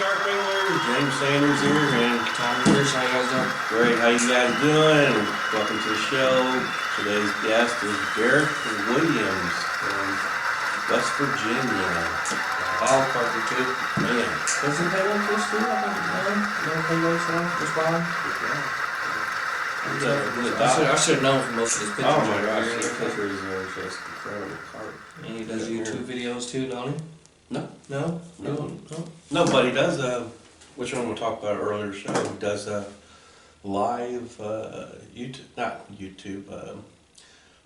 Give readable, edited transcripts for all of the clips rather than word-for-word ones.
Carp James Sanders here, and Tom Pierce, how you guys doing? great. How you guys doing? Welcome to the show. Today's guest is Derek Williams from West Virginia. All Carpenter too. Man, Does he pay like this too? I think no pay like so. Just bottom. I should have known from most of his pictures. Oh my gosh, his pictures are just incredible. Carp. And he does YouTube videos too, don't he? No. No? No. No, but he does, which one we'll talk about earlier in the show, he does live,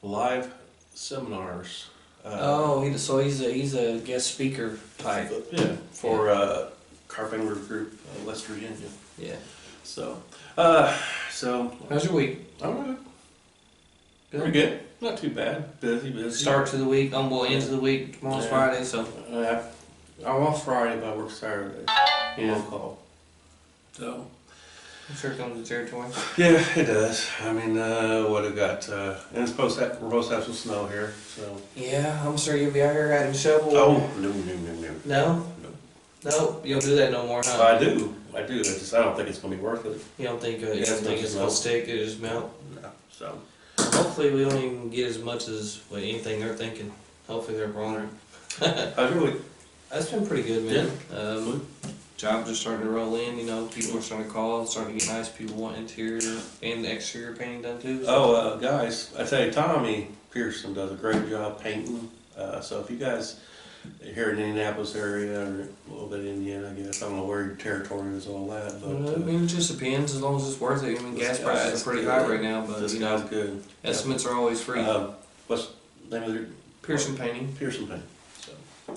live seminars. He's a guest speaker type. Yeah, for Carpenter Group, West Virginia. Yeah. So, how's your week? Alright. Pretty good. Not too bad. Busy. Start to the week, into the week. Tomorrow's Friday, so. I'm off Friday, but I work Saturday. Yeah. Call. So. I'm sure it comes with territory. Yeah, it does. I mean, what I got, and we're supposed to have some snow here, so. Yeah, I'm sure you'll be out here riding shovel. Oh, no. No? No? You don't do that no more, huh? I do. I don't think it's gonna be worth it. You don't think it's gonna stick, it just melt? No, so. Hopefully we don't even get as much as anything they're thinking. Hopefully they're wrong. How's your week? That's been pretty good, man. Yeah. Jobs are starting to roll in, people are starting to call, starting to get nice people want interior and exterior painting done too. So. Guys, I tell you, Tommy Pearson does a great job painting. So if you guys are here in the Indianapolis area or a little bit of Indiana, I guess, I don't know where your territory is, all that, but. I mean, it just depends as long as it's worth it. I mean, gas prices are pretty high right now, but this guy's good. estimates are always free. What's the name of it? Pearson Painting. Pearson Painting. So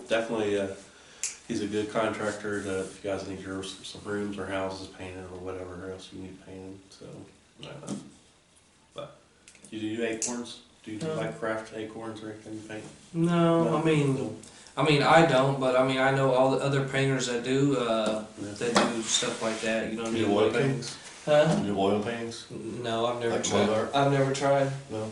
definitely, he's a good contractor. If you guys need some rooms or houses painted or whatever else you need painted. So, but do you do acorns? Do you like craft acorns or anything you paint? No, I mean, I don't, but I know all the other painters that do. That do stuff like that. You do oil paintings? Huh? You do oil paintings? No, I've never Like tried. art? I've never tried. No.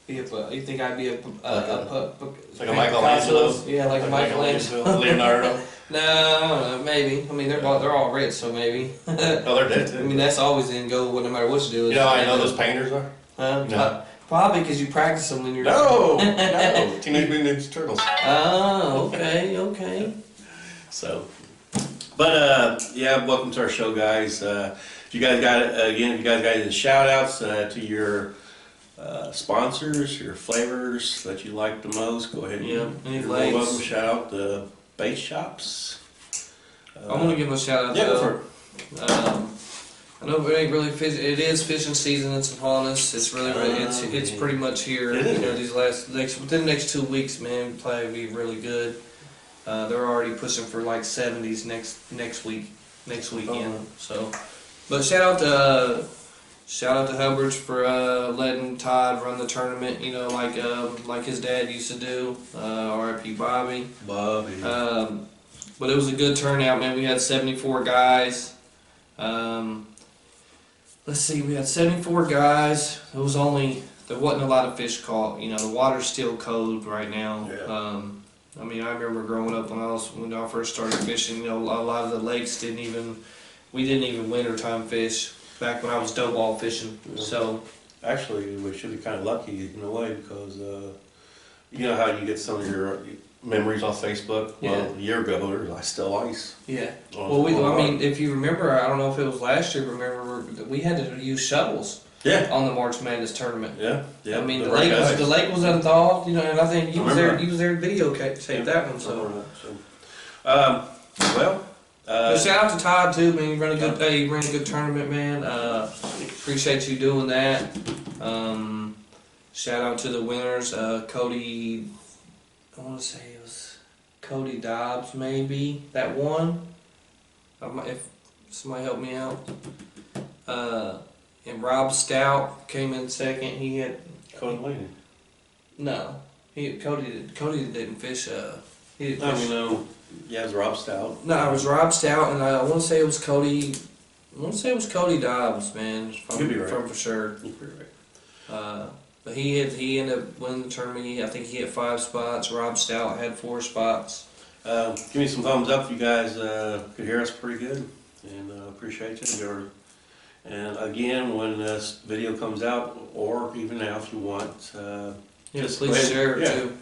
You think I'd be like a Michelangelo? Yeah, like a Michelangelo. Leonardo? No, maybe. I mean, they're all rich, so maybe. Oh, they're dead too. I mean, that's always the end goal, no matter what you do. You know how I know those painters are? No. Probably because you practice them when you're. No. Teenage Mutant Ninja Turtles. Oh, okay. So, but welcome to our show, guys. If you guys got any shout outs to your sponsors, your flavors that you like the most, go ahead and any welcome. Shout out the base shops. I'm gonna give a shout out to. I know it ain't really it is fishing season. It's upon us. It's really it's pretty much here. Within the next 2 weeks, man, probably be really good. They're already pushing for like 70s next weekend. So, but shout out to Hubbard's for letting Todd run the tournament. Like his dad used to do. R.I.P. Bobby. But it was a good turnout, man. We had 74 guys. Let's see, we had 74 guys. There wasn't a lot of fish caught. The water's still cold right now. Yeah. I remember growing up when I first started fishing. A lot of the lakes we didn't even wintertime fish back when I was dough ball fishing. Yeah. So actually, we should be kind of lucky in a way because you know how you get some of your memories off Facebook. Well, a year ago there was still ice. Yeah. If you remember, I don't know if it was last year. Remember, we had to use shovels. Yeah. On the March Madness tournament. Yeah. I mean, the lake was unthawed. And I think you was there videotaped that one. So. But shout out to Todd too, man. You ran a good tournament, man. Appreciate you doing that. Shout out to the winners, Cody. I want to say it was Cody Dobbs, maybe that won. If somebody help me out. And Rob Stout came in second. He had Cody Laney. No, Cody didn't fish. He didn't fish. Yeah, it was Rob Stout. No, it was Rob Stout, and I want to say it was Cody. I want to say it was Cody Dobbs, man. You'd be right. For sure. You'd be right. But he ended up winning the tournament. I think he had 5 spots. Rob Stout had 4 spots. Give me some thumbs up if you guys could hear us pretty good, and appreciate you. And again, when this video comes out, or even now if you want, just please share it too.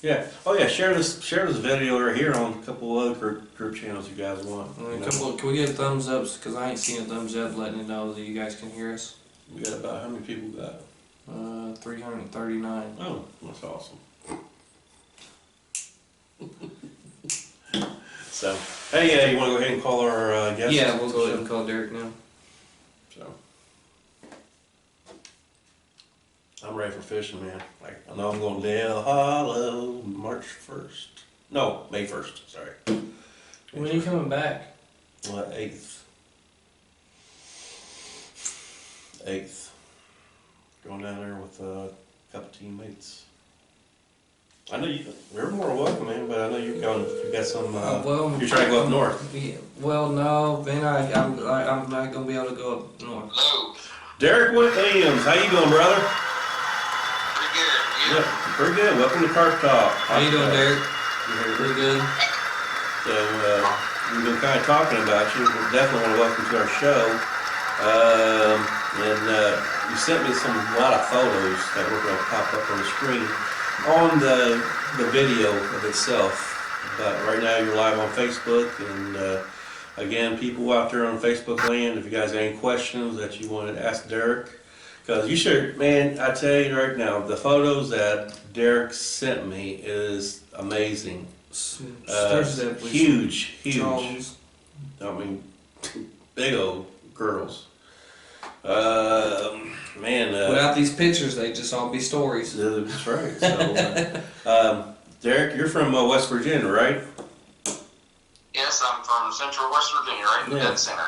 Yeah. Oh yeah. Share this video right here on a couple of other group channels you guys want. Can we get thumbs ups? Because I ain't seen a thumbs up letting it know that you guys can hear us. We got about how many people got? 339. Oh, that's awesome. So, hey, you want to go ahead and call our guest? Yeah, we'll go ahead and call Derek now. So, I'm ready for fishing, man. Like, I know I'm going Dale Hollow March 1st. No, May 1st, sorry. When are you coming back? 8th. 8th. Going down there with a couple teammates. I know you're more welcome, man, but I know you got some, you're trying to go up north. Yeah, well, no, man, I'm not going to be able to go up north. Hello. Derek Williams, how you doing, brother? Pretty good. You? Yeah, pretty good. Welcome to Carp Talk. How you doing, Derek? Pretty good. So, we've been kind of talking about you. We definitely want to welcome to our show. You sent me a lot of photos that were going to pop up on the screen on the video of itself. But right now you're live on Facebook, and again, people out there on Facebook land, if you guys have any questions that you want to ask Derek, because you should, man, I tell you right now, the photos that Derek sent me is amazing. Huge. Charles. I mean, big old girls. Man. Without these pictures, they just all be stories. That's right. So, Derek, you're from West Virginia, right? Yes, I'm from Central West Virginia, right in the dead center.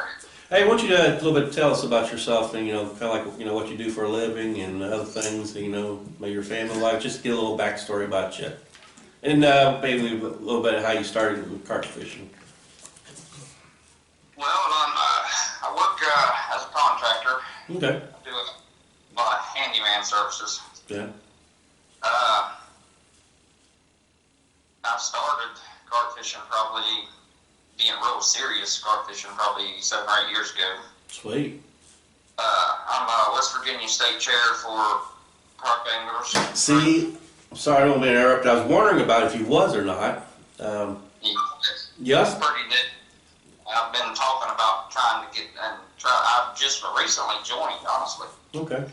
Hey, I want you to a little bit tell us about yourself and, kind of like, what you do for a living and other things, maybe your family life. Just get a little backstory about you. And maybe a little bit of how you started with carp fishing. Well, I work as a contractor. Okay. I do a lot of handyman services. Yeah. I started carp fishing being real serious carp fishing probably 7 or 8 years ago. Sweet. I'm a West Virginia state chair for carp anglers. See, I'm sorry I don't mean to interrupt. I was wondering about if you was or not. Yes? Pretty neat. I've been talking about trying to I've just recently joined, honestly. Okay.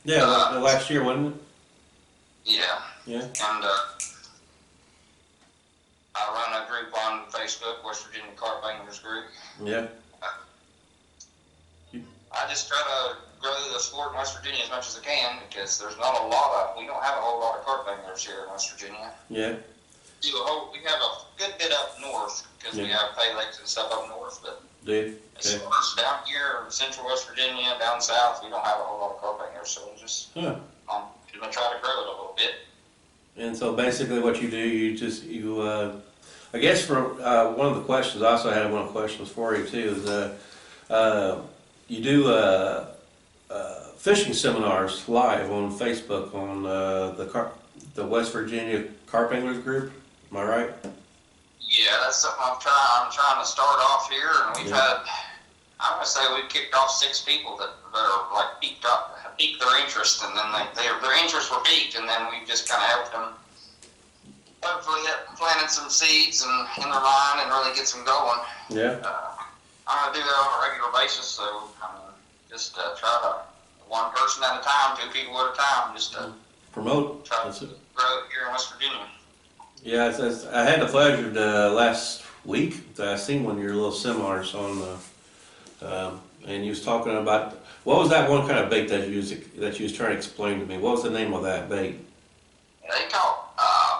Yeah, last year, wasn't it? Yeah. Yeah. And I run a group on Facebook, West Virginia Carp Anglers Group. Yeah. I just try to grow the sport in West Virginia as much as I can, because we don't have a whole lot of carp anglers here in West Virginia. Yeah. We have a good bit up north, because we have pay lakes and stuff up north, but as far as down here in Central West Virginia, down south, we don't have a whole lot of carp anglers, so I'm just going to try to grow it a little bit. And so basically what you do, I guess for one of the questions, I also had one of the questions for you too, is you do fishing seminars live on Facebook on the West Virginia Carp Anglers Group, am I right? Yeah, that's something I'm trying to start off here, and we've had, I'm going to say we've kicked off 6 people that are like piqued their interest, and then their interests were piqued, and then we just kind of helped them, hopefully planted some seeds in their mind and really gets them going. Yeah. I'm going to do that on a regular basis, so just try to, one person at a time, 2 people at a time, just to promote. Try to grow it here in West Virginia. Yeah, I had the pleasure last week that I seen one of your little seminars on, and you was talking about, what was that one kind of bait that you was trying to explain to me? What was the name of that bait? They call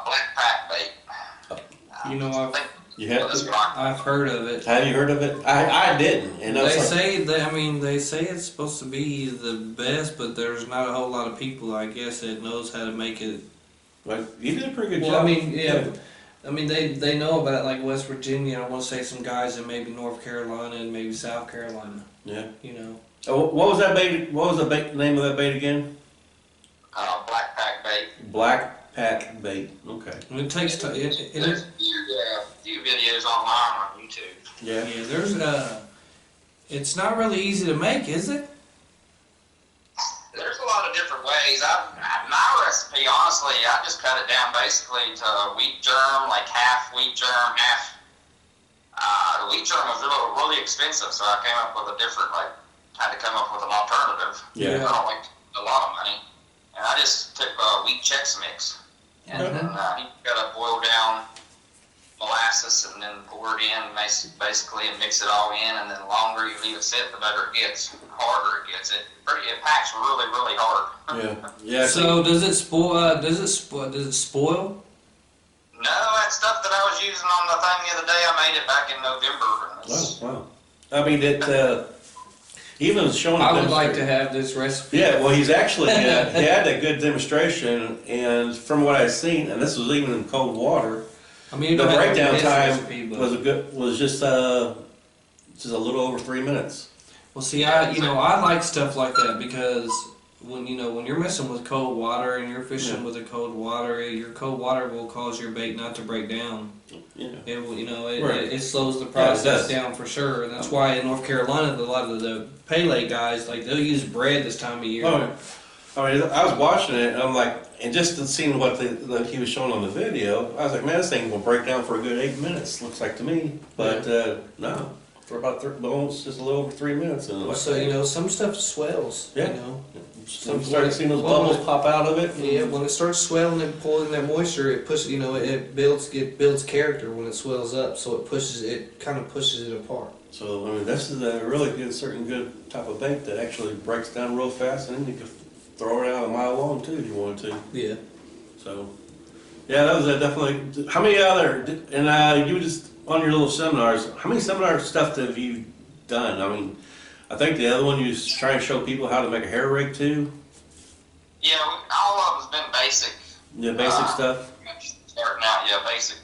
black pack bait. I've heard of it. Have you heard of it? I didn't. And they say it's supposed to be the best, but there's not a whole lot of people, I guess, that knows how to make it. Well, you did a pretty good job. Well, I mean, yeah. I mean, they know about it, like West Virginia. I want to say some guys in maybe North Carolina and maybe South Carolina. Yeah. Oh, what was that bait? What was the name of that bait again? Black pack bait. Black pack bait. Okay. And it takes time. You few videos online on YouTube. Yeah, there's it's not really easy to make, is it? There's a lot of different ways. My recipe, honestly, I just cut it down basically to wheat germ, like half wheat germ, half. The wheat germ was really expensive, so I came up with a different, had to come up with an alternative. Yeah. I don't like a lot of money. And I just took wheat Chex Mix. And then you got to boil down molasses and then pour it in basically and mix it all in. And then the longer you leave it sit, the better it gets, the harder it gets. It packs really, really hard. Yeah. So does it spoil? Does it spoil? No, that stuff that I was using on the thing the other day, I made it back in November. Wow. I mean, it even was showing. I would like to have this recipe. Yeah, well, he's actually he had a good demonstration, and from what I've seen, and this was even in cold water. I mean, The you don't have to breakdown have this time recipe, but- was just a little over 3 minutes. Well, see, I like stuff like that because when you're messing with cold water and you're fishing with a cold water, your cold water will cause your bait not to break down. Yeah. It will, Right. it slows the Yeah, it process does. down for sure, and that's why in North Carolina, a lot of the Pele guys they'll use bread this time of year. Oh, I mean, I was watching it, and I'm like, and just seeing what he was showing on the video, I was like, man, this thing will break down for a good 8 minutes. Looks like to me, but no, for about almost just a little over 3 minutes. And So some stuff swells. Yeah. Some started seeing those bubbles pop out of it. Yeah, when it starts swelling and pulling that moisture, it pushes. It builds character when it swells up. So it kind of pushes it apart. So I mean, this is a really good type of bait that actually breaks down real fast, and then you could throw it out a mile long too if you wanted to. Yeah. So, yeah, that was definitely. How many other? And you were just on your little seminars. How many seminar stuff have you done? I mean, I think the other one you was trying to show people how to make a hair rig too. Yeah, all of them's been basic. Yeah, basic stuff. Starting out, basic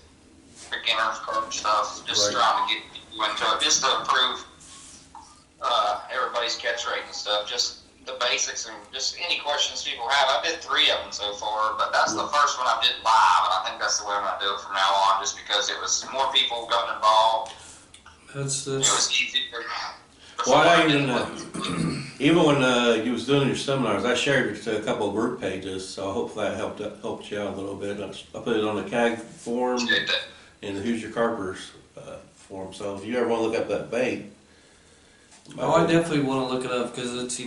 beginner carp stuff. Just Right. trying to get people into it, just to improve everybody's catch rate and stuff. Just the basics and just any questions people have. I did 3 of them so far, but that's the first one I did live, and I think that's the way I'm going to do it from now on, just because it was more people got involved. It was easier. Well, I even when you was doing your seminars, I shared it to a couple of group pages, so hopefully that helped you out a little bit. I put it on the CAG forum and the Who's Your Carpers forum. So if you ever want to look up that bait, I definitely want to look it up because it's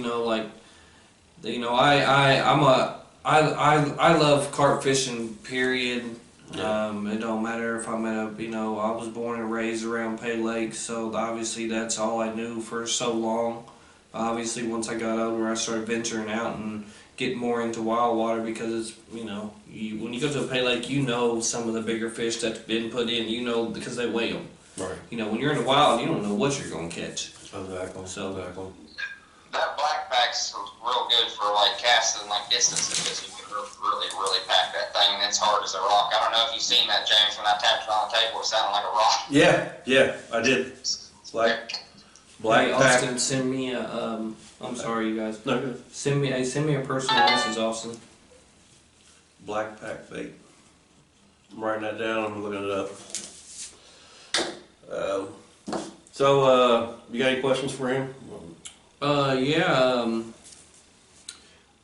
I love carp fishing. Period. Yeah. It don't matter if I'm at I was born and raised around Pay Lake, so obviously that's all I knew for so long. Obviously, once I got older, I started venturing out and getting more into wild water because it's when you go to a Pay Lake, some of the bigger fish that's been put in, because they weigh them. right? When you're in the wild, you don't know what you're gonna catch. Exactly. That black pack's real good for casting distance because you can really, really pack that thing, and it's hard as a rock. I don't know if you've seen that, James. When I tapped it on the table, it sounded like a rock. Yeah, I did. Black Hey, pack. Austin, send me a. I'm sorry, you guys. No good. Send me a personal message, Austin. Black pack bait. I'm writing that down. I'm looking it up. You got any questions for him?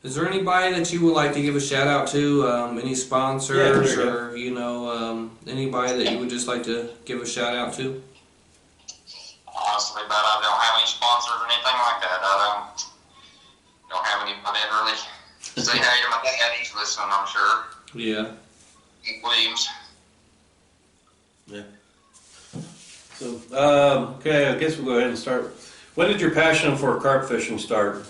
Is there anybody that you would like to give a shout out to? Any sponsors Yeah, or anybody that you would just like to give a shout out to? Honestly, but I don't have any sponsors or anything like that. I don't have anybody that really say hey to my dad. He's listening, I'm sure. Yeah. Williams. Yeah. So, okay, I guess we'll go ahead and start. When did your passion for carp fishing start?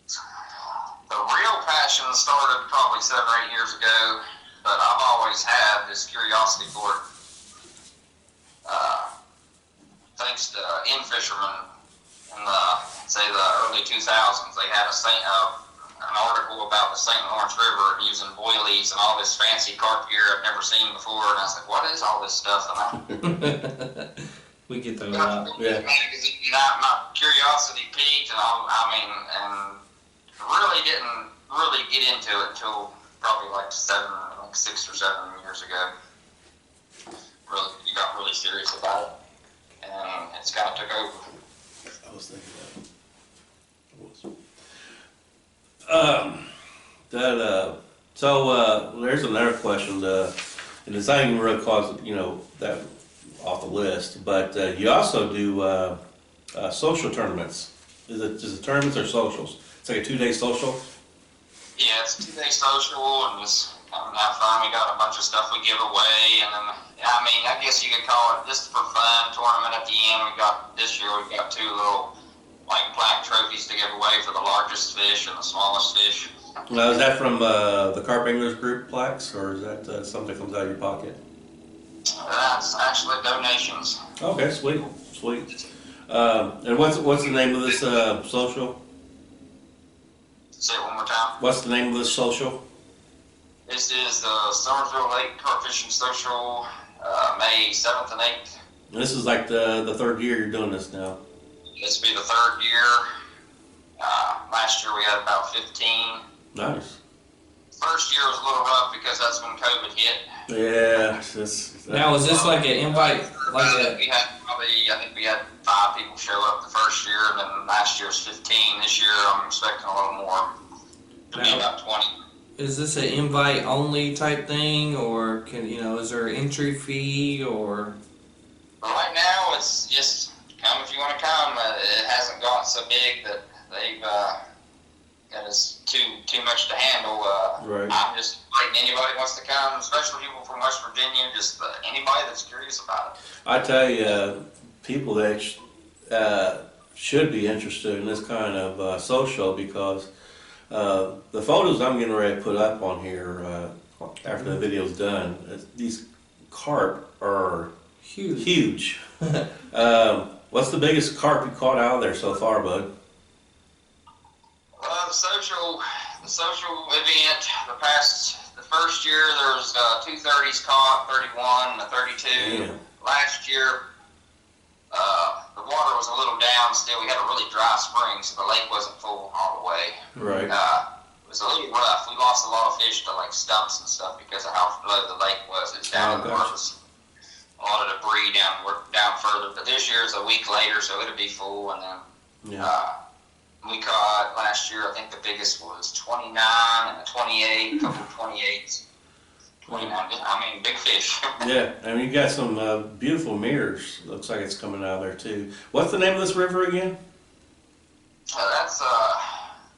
The real passion started probably 7 or 8 years ago, but I've always had this curiosity for it. Thanks to in-fishermen in the early 2000s, they had an article about the St. Lawrence River and using boilies and all this fancy carp gear I've never seen before, and I was like, what is all this stuff? And We get that a lot. Yeah. My curiosity peaked, and really didn't really get into it until probably 6 or 7 years ago. got really serious about it, and it's kind of took over. I was thinking so there's another question, and it's not even really cause, that off the list, but you also do social tournaments. Is it tournaments or socials? It's like a 2-day social? Yeah, it's a 2-day social, and it's kind of not fun. We got a bunch of stuff we give away, and then, I guess you could call it just for fun tournament at the end. This year we got 2 little, plaque trophies to give away for the largest fish and the smallest fish. Now, is that from the Carp Anglers Group plaques, or is that something that comes out of your pocket? That's actually donations. Okay, sweet. And what's the name of this social? Say it one more time. What's the name of this social? This is the Summerville Lake Carp Fishing Social, May 7th and 8th. And this is like the 3rd year you're doing this now. This will be the 3rd year. Last year we had about 15. Nice. First year was a little rough because that's when COVID hit. Yeah. Now, is this like an invite? We had I think we had 5 people show up the first year, and then last year was 15. This year I'm expecting a little more. It'll be about 20. Is this an invite only type thing, or is there an entry fee, or? Right now it's just come if you want to come. It hasn't gotten so big that that is too much to handle. Right. I'm just inviting anybody who wants to come, especially people from West Virginia, just anybody that's curious about it. I tell you, people that should be interested in this kind of social, because the photos I'm getting ready to put up on here after the video's done, these carp are huge. What's the biggest carp you caught out of there so far, bud? The social event, the first year there was 2 30s caught, 31 and a 32. Yeah. Last year, the water was a little down still. We had a really dry spring, so the lake wasn't full all the way. Right. It was a little rough. We lost a lot of fish to stumps and stuff because of how low the lake was. It's down in the surface. A lot of debris down further. But this year is a week later, so it'll be full. And then we caught last year, I think the biggest was 29 and a 28, a couple of 28s. 29, big fish. Yeah, you got some beautiful mirrors. Looks like it's coming out of there too. What's the name of this river again? I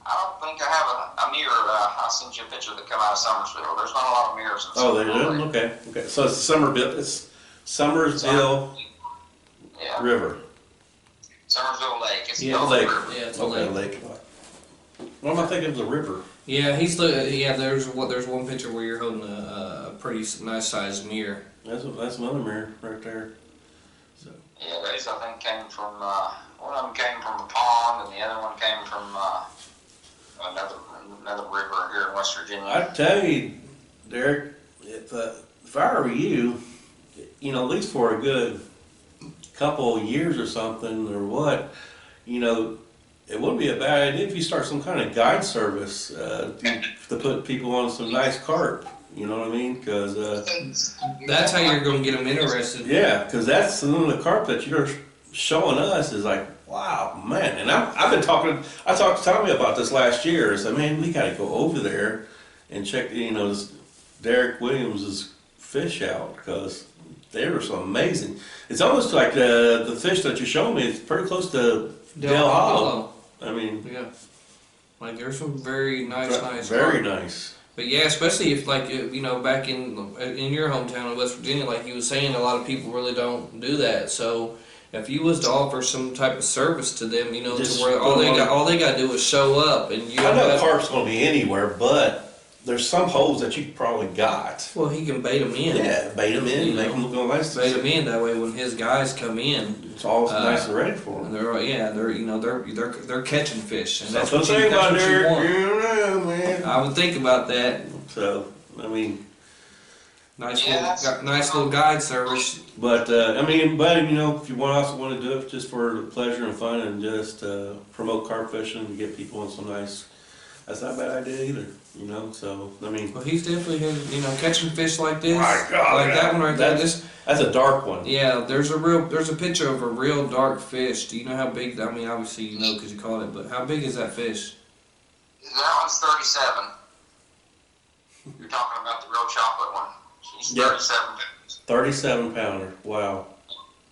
don't think I have a mirror. I'll send you a picture that come out of Summersville. There's not a lot of mirrors in Oh, they do? Summersville. Okay. So it's Summersville River. Summerville Lake. It's Yeah, the lake. river. Yeah, it's Okay, lake. What am I thinking of the river? Yeah, there's one picture where you're holding a pretty nice sized mirror. That's another mirror right there. So. Yeah, those I think came from, one of them came from a pond and the other one came from another river here in West Virginia. I tell you, Derek, if I were you, at least for a good couple of years or something or what, it wouldn't be a bad idea if you start some kind of guide service to put people on some nice carp. You know what I mean? Because that's how you're going to get them interested. Yeah, because that's some of the carp that you're showing us is like, wow, man. And I talked to Tommy about this last year. I said, man, we got to go over there and check, this Derek Williams' fish out, because they were so amazing. It's almost like the fish that you're showing me. It's pretty close to Del Hollow. Yeah. There's some very nice. Very carp. Nice. But yeah, especially if back in your hometown of West Virginia, like you were saying, a lot of people really don't do that. So if you was to offer some type of service to them, Just to where all they got to do is show up, and you. I know carp's going to be anywhere, but there's some holes that you probably got. Well, he can bait them in. Yeah, bait them in, make them look nice. Bait them in, that way when his guys come in, it's all nice and ready for them. They're catching fish, and that's what what you want. Man. I would think about that. So, nice little guide service. But if you also want to do it just for pleasure and fun and just promote carp fishing and get people on some nice that's not a bad idea either. You know, so I mean, Well, he's definitely catching fish like this, my God, like that one right there. That's a dark one. Yeah, there's a picture of a real dark fish. Do you know how big? I mean, obviously you know because you caught it, but how big is that fish? That one's 37. You're talking about the real chocolate one. She's 37 pounds. 37-pounder. Wow.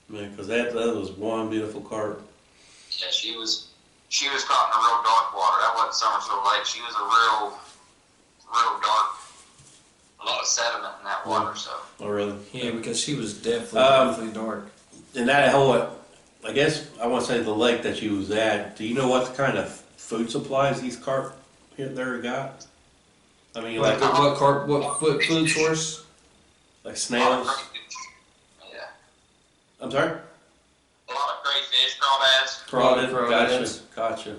Man, because that was one beautiful carp. Yeah, she was caught in a real dark water. That wasn't Summerville Lake. She was a real dark, a lot of sediment in that water. So. Oh, really? Yeah, because she was definitely dark. And that whole, I guess I want to say the lake that you was at. Do you know what kind of food supplies these carp there got? I mean, What food source? Like snails. Yeah. I'm sorry. A lot of crayfish, crawdads. Crawdad. Gotcha.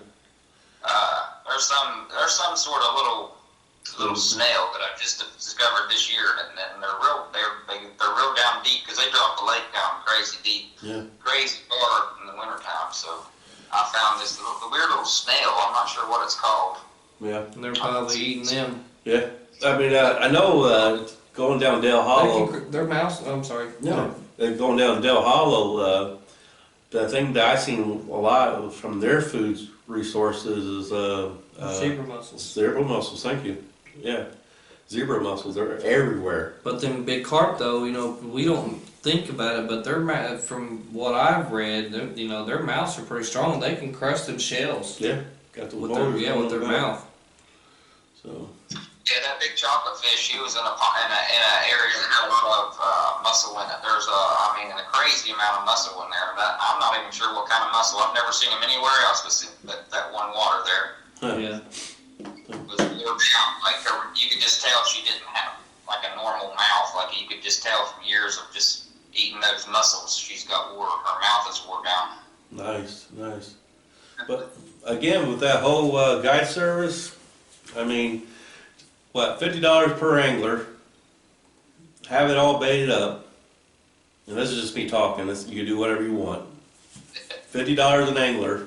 There's some sort of little snail that I've just discovered this year, and they're real down deep because they drop the lake down crazy deep, crazy far in the wintertime. So I found this weird little snail. I'm not sure what it's called. Yeah. And they're probably eating them. Yeah. I mean, I know going down Dale Hollow. Their mouths. I'm sorry. No. Going down Dale Hollow. The thing that I seen a lot from their food resources is zebra mussels. Zebra mussels, thank you. Yeah, zebra mussels, they're everywhere. But them big carp, though, we don't think about it, but from what I've read, their mouths are pretty strong. They can crush them shells. Yeah, got the with their mouth. So. Yeah, that big chocolate fish, she was in an area of mussel in it. There's a crazy amount of mussel in there. I'm not even sure what kind of mussel. I've never seen them anywhere else but that one water there. Huh. Yeah. It was more down, like you could just tell she didn't have like a normal mouth. Like you could just tell from years of just eating those mussels. Her mouth is wore down. Nice. But again, with that whole guide service, I mean, what, $50 per angler, have it all baited up, and this is just me talking, you can do whatever you want. $50 an angler,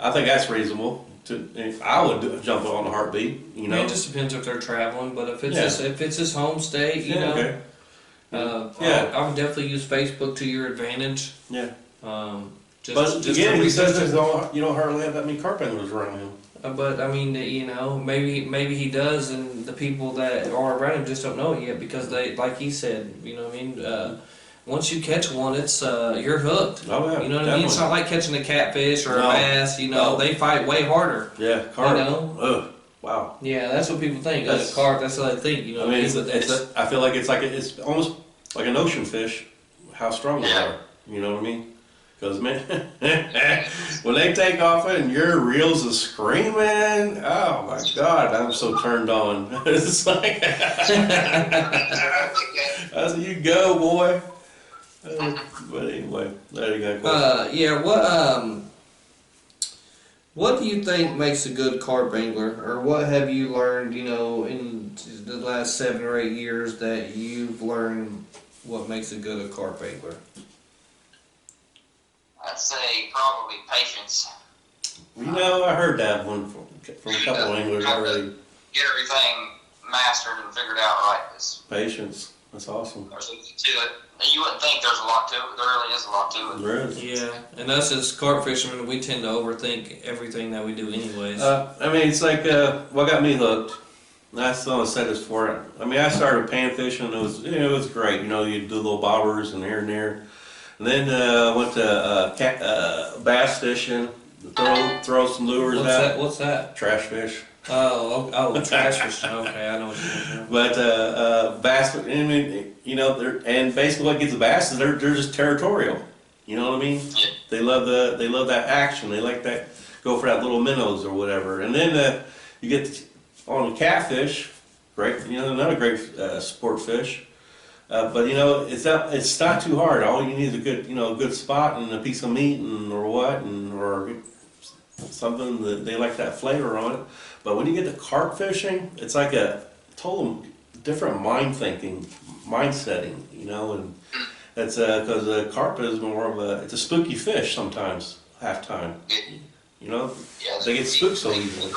I think that's reasonable. I would jump on a heartbeat, I mean, it just depends if they're traveling, but if it's his home state, okay. I would definitely use Facebook to your advantage. Yeah. Just again, he says you don't hardly have that many carp anglers around him. But I mean, maybe he does, and the people that are around him just don't know it yet because they, like he said, once you catch one, it's you're hooked. Oh yeah, you know what I mean? It's not like catching a catfish or a bass. They fight way harder. Yeah, carp. Ugh, wow. Yeah, that's what people think. That's carp. That's what they think. I mean, I feel like it's almost like an ocean fish. How strong they are. You know what I mean? Because, man, when they take off and your reels are screaming, oh my God, I'm so turned on. It's like, that's you go, boy. But anyway, there you go. What do you think makes a good carp angler? Or what have you learned, in the last 7 or 8 years that you've learned what makes a good carp angler? I'd say probably patience. I heard that one from a couple of anglers already. Get everything mastered and figured out right. Patience. That's awesome. There's a lot to it. You wouldn't think there's a lot to it, but there really is a lot to it. There is. Yeah, and us as carp fishermen, we tend to overthink everything that we do anyways. It's like what got me hooked. I still said this before. I started pan fishing. It was great. You do little bobbers and here and there. And then went to bass fishing, throw some lures out. What's that? Trash fish. Oh, trash fishing. Okay, I know what you're talking about. But bass, and basically what gets the bass is they're just territorial. You know what I mean? Yeah. They love that action. They like that, go for that little minnows or whatever. And then you get on the catfish, great. Another great sport fish. But it's not too hard. All you need is a good spot and a piece of meat or something that they like that flavor on it. But when you get to carp fishing, it's like a total different mind setting, and that's because carp is more of it's a spooky fish sometimes, half time. They get spooked so easily.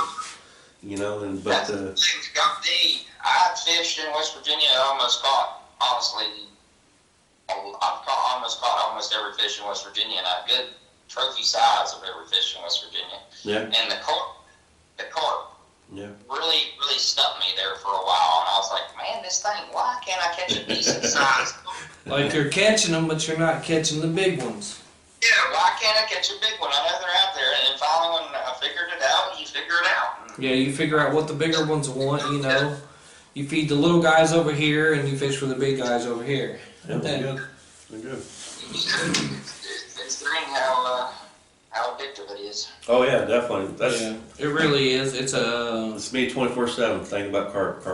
you know, and That's the thing that got me. I've fished in West Virginia. I almost caught, honestly, almost caught almost every fish in West Virginia, and a good trophy size of every fish in West Virginia. Yeah. And the carp Yeah. really stumped me there for a while, and I was like, man, this thing, why can't I catch a decent size? Like you're catching them, but you're not catching the big ones. Yeah, why can't I catch a big one? I know they're out there, and finally when I figured it out, you figure it out. Yeah, you figure out what the bigger ones want, you know. You feed the little guys over here, and you fish for the big guys over here. Yeah, they're good. They're good. It's strange how addictive it is. Oh yeah, definitely. That's it really is. It's me 24/7 thinking about carp.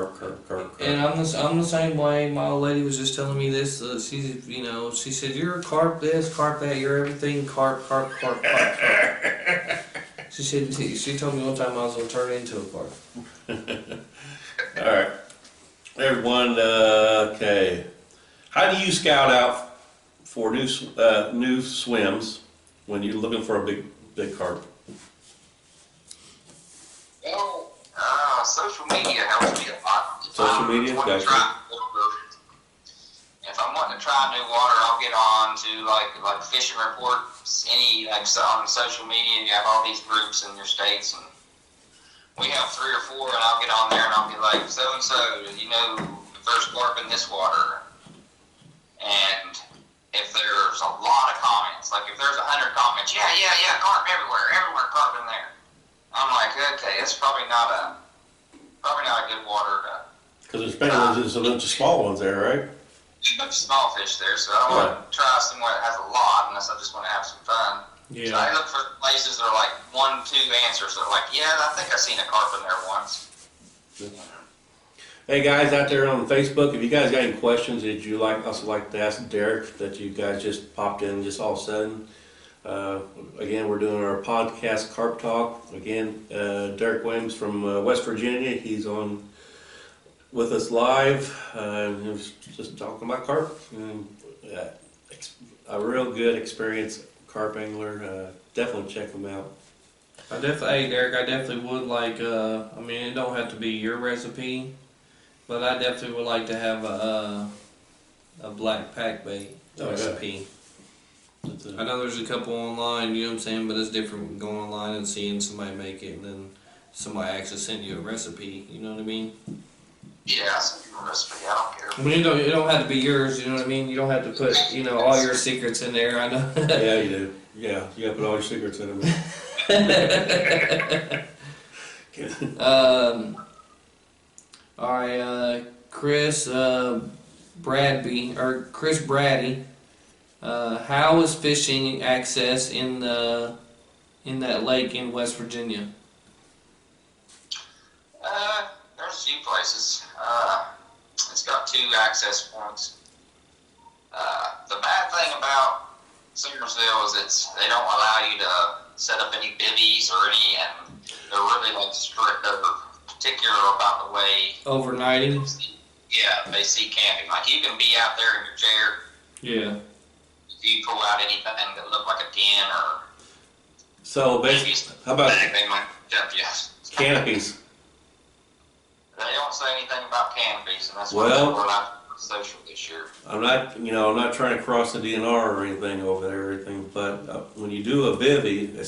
And I'm the same way. My old lady was just telling me this. She said you're a carp this, carp that. You're everything carp. She said she told me one time I was gonna turn into a carp. All right, everyone. Okay, how do you scout out for new swims when you're looking for a big carp? Well, social media helps me a lot. Social media, gotcha. If I'm wanting to try new water, I'll get on to like fishing reports, on social media. You have all these groups in your states, and we have 3 or 4, and I'll get on there and I'll be like, so and so, you know, the first carp in this water. And if there's a lot of comments, like if there's 100 comments, yeah, carp everywhere, carp in there. I'm like, okay, it's probably not a good water to. Because there's a bunch of small ones there, right? There's a bunch of small fish there, so I don't want to try somewhere that has a lot unless I just want to have some fun. Yeah. So I look for places that are like 1, 2 answers. They're like, yeah, I think I seen a carp in there once. Hey guys out there on Facebook, if you guys got any questions that you also like to ask Derek that you guys just popped in just all of a sudden. Again, we're doing our podcast Carp Talk. Again, Derek Williams from West Virginia. He's on with us live. He was just talking about carp. And, a real good experienced carp angler. Definitely check him out. Hey Derek, I definitely would like. It don't have to be your recipe, but I definitely would like to have a black pack bait recipe. I know there's a couple online, you know what I'm saying, but it's different going online and seeing somebody make it and then somebody actually send you a recipe, you know what I mean? Yeah, send you a recipe, I don't care. I mean, it don't have to be yours, you know what I mean? You don't have to put, all your secrets in there, I know. Yeah, you do. Yeah, you gotta put all your secrets in them. Alright, Chris Brady. How is fishing access in that lake in West Virginia? There's a few places. It's got 2 access points. The bad thing about Summerville is they don't allow you to set up any bivvies or any, and they're really strict particular about the way. Overnighting? Yeah, they see camping. Like you can be out there in your chair. Yeah. If you pull out anything that looked like a den or. So basically, how about they might jump you. canopies? They don't say anything about canopies, and that's why we're not social this year. I'm not trying to cross the DNR or anything over there or anything, but when you do a bivvy, they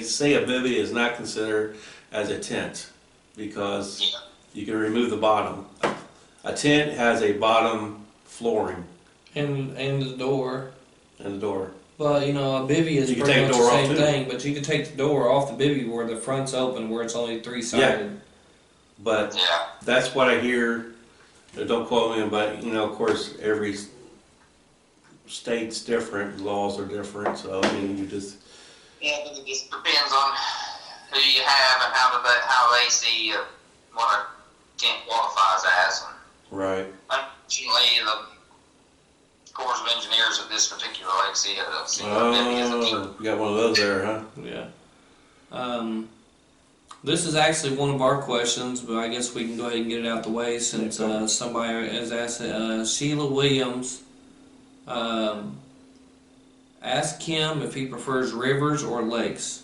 say a bivvy is not considered as a tent because you can remove the bottom. A tent has a bottom flooring And the door. and the door. Well, a bivvy is pretty much the same thing, but you can take the door off the bivvy where the front's open, where it's only 3-sided. Yeah. But that's what I hear. Don't quote me, but of course, every state's different, laws are different. So you just. Yeah, but it just depends on who you have and how they see what a tent qualifies as. And right. Unfortunately, the Corps of Engineers at this particular lake see a bivvy as a tent. You got one of those there, huh? Yeah. This is actually one of our questions, but I guess we can go ahead and get it out the way since somebody has asked Sheila Williams. Ask him if he prefers rivers or lakes.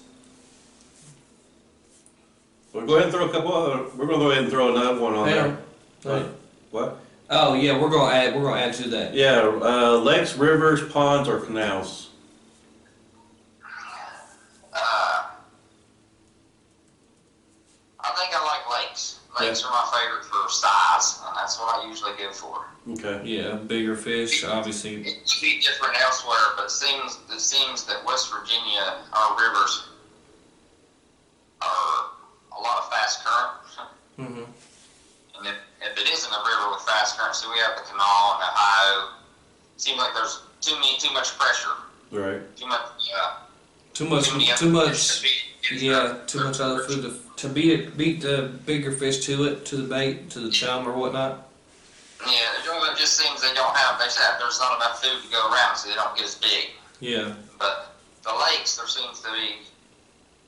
We'll go ahead and throw a couple. We're gonna go ahead and throw another one on there. What? Oh yeah, we're gonna add to that. Yeah, lakes, rivers, ponds, or canals. I think I like lakes. Lakes are my favorite for size, and that's what I usually go for. Okay. Yeah, bigger fish, obviously. It could be different elsewhere, but it seems that West Virginia, our rivers are a lot of fast current. Mm-hmm. And if it isn't a river with fast current, so we have the canal and the Ohio, it seems like there's too much pressure. Right. Too much. Too much other food to beat the bigger fish to the bait, to the chum or whatnot. Yeah, it just seems there's not enough food to go around, so they don't get as big. Yeah. But the lakes, there seems to be,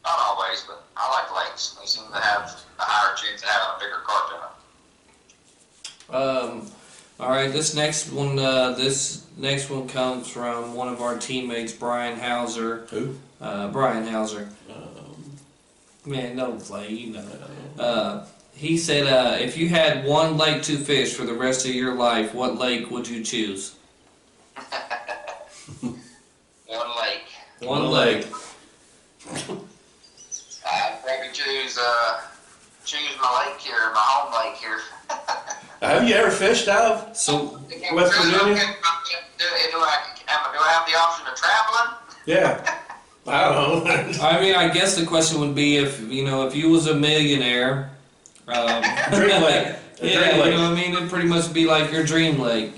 not always, but I like lakes. They seem to have a higher chance of having a bigger carp in them. All right, this next one comes from one of our teammates, Brian Hauser. Who? Brian Hauser. Man, don't play, you know. He said, if you had one lake to fish for the rest of your life, what lake would you choose? One lake. One lake. I'd probably choose my lake here, my home lake here. Have you ever fished out So West Virginia? Do I have the option of traveling? Yeah. I don't know. I mean, I guess the question would be if you was a millionaire. Dream lake. Yeah, you know what I mean? It'd pretty much be like your dream lake.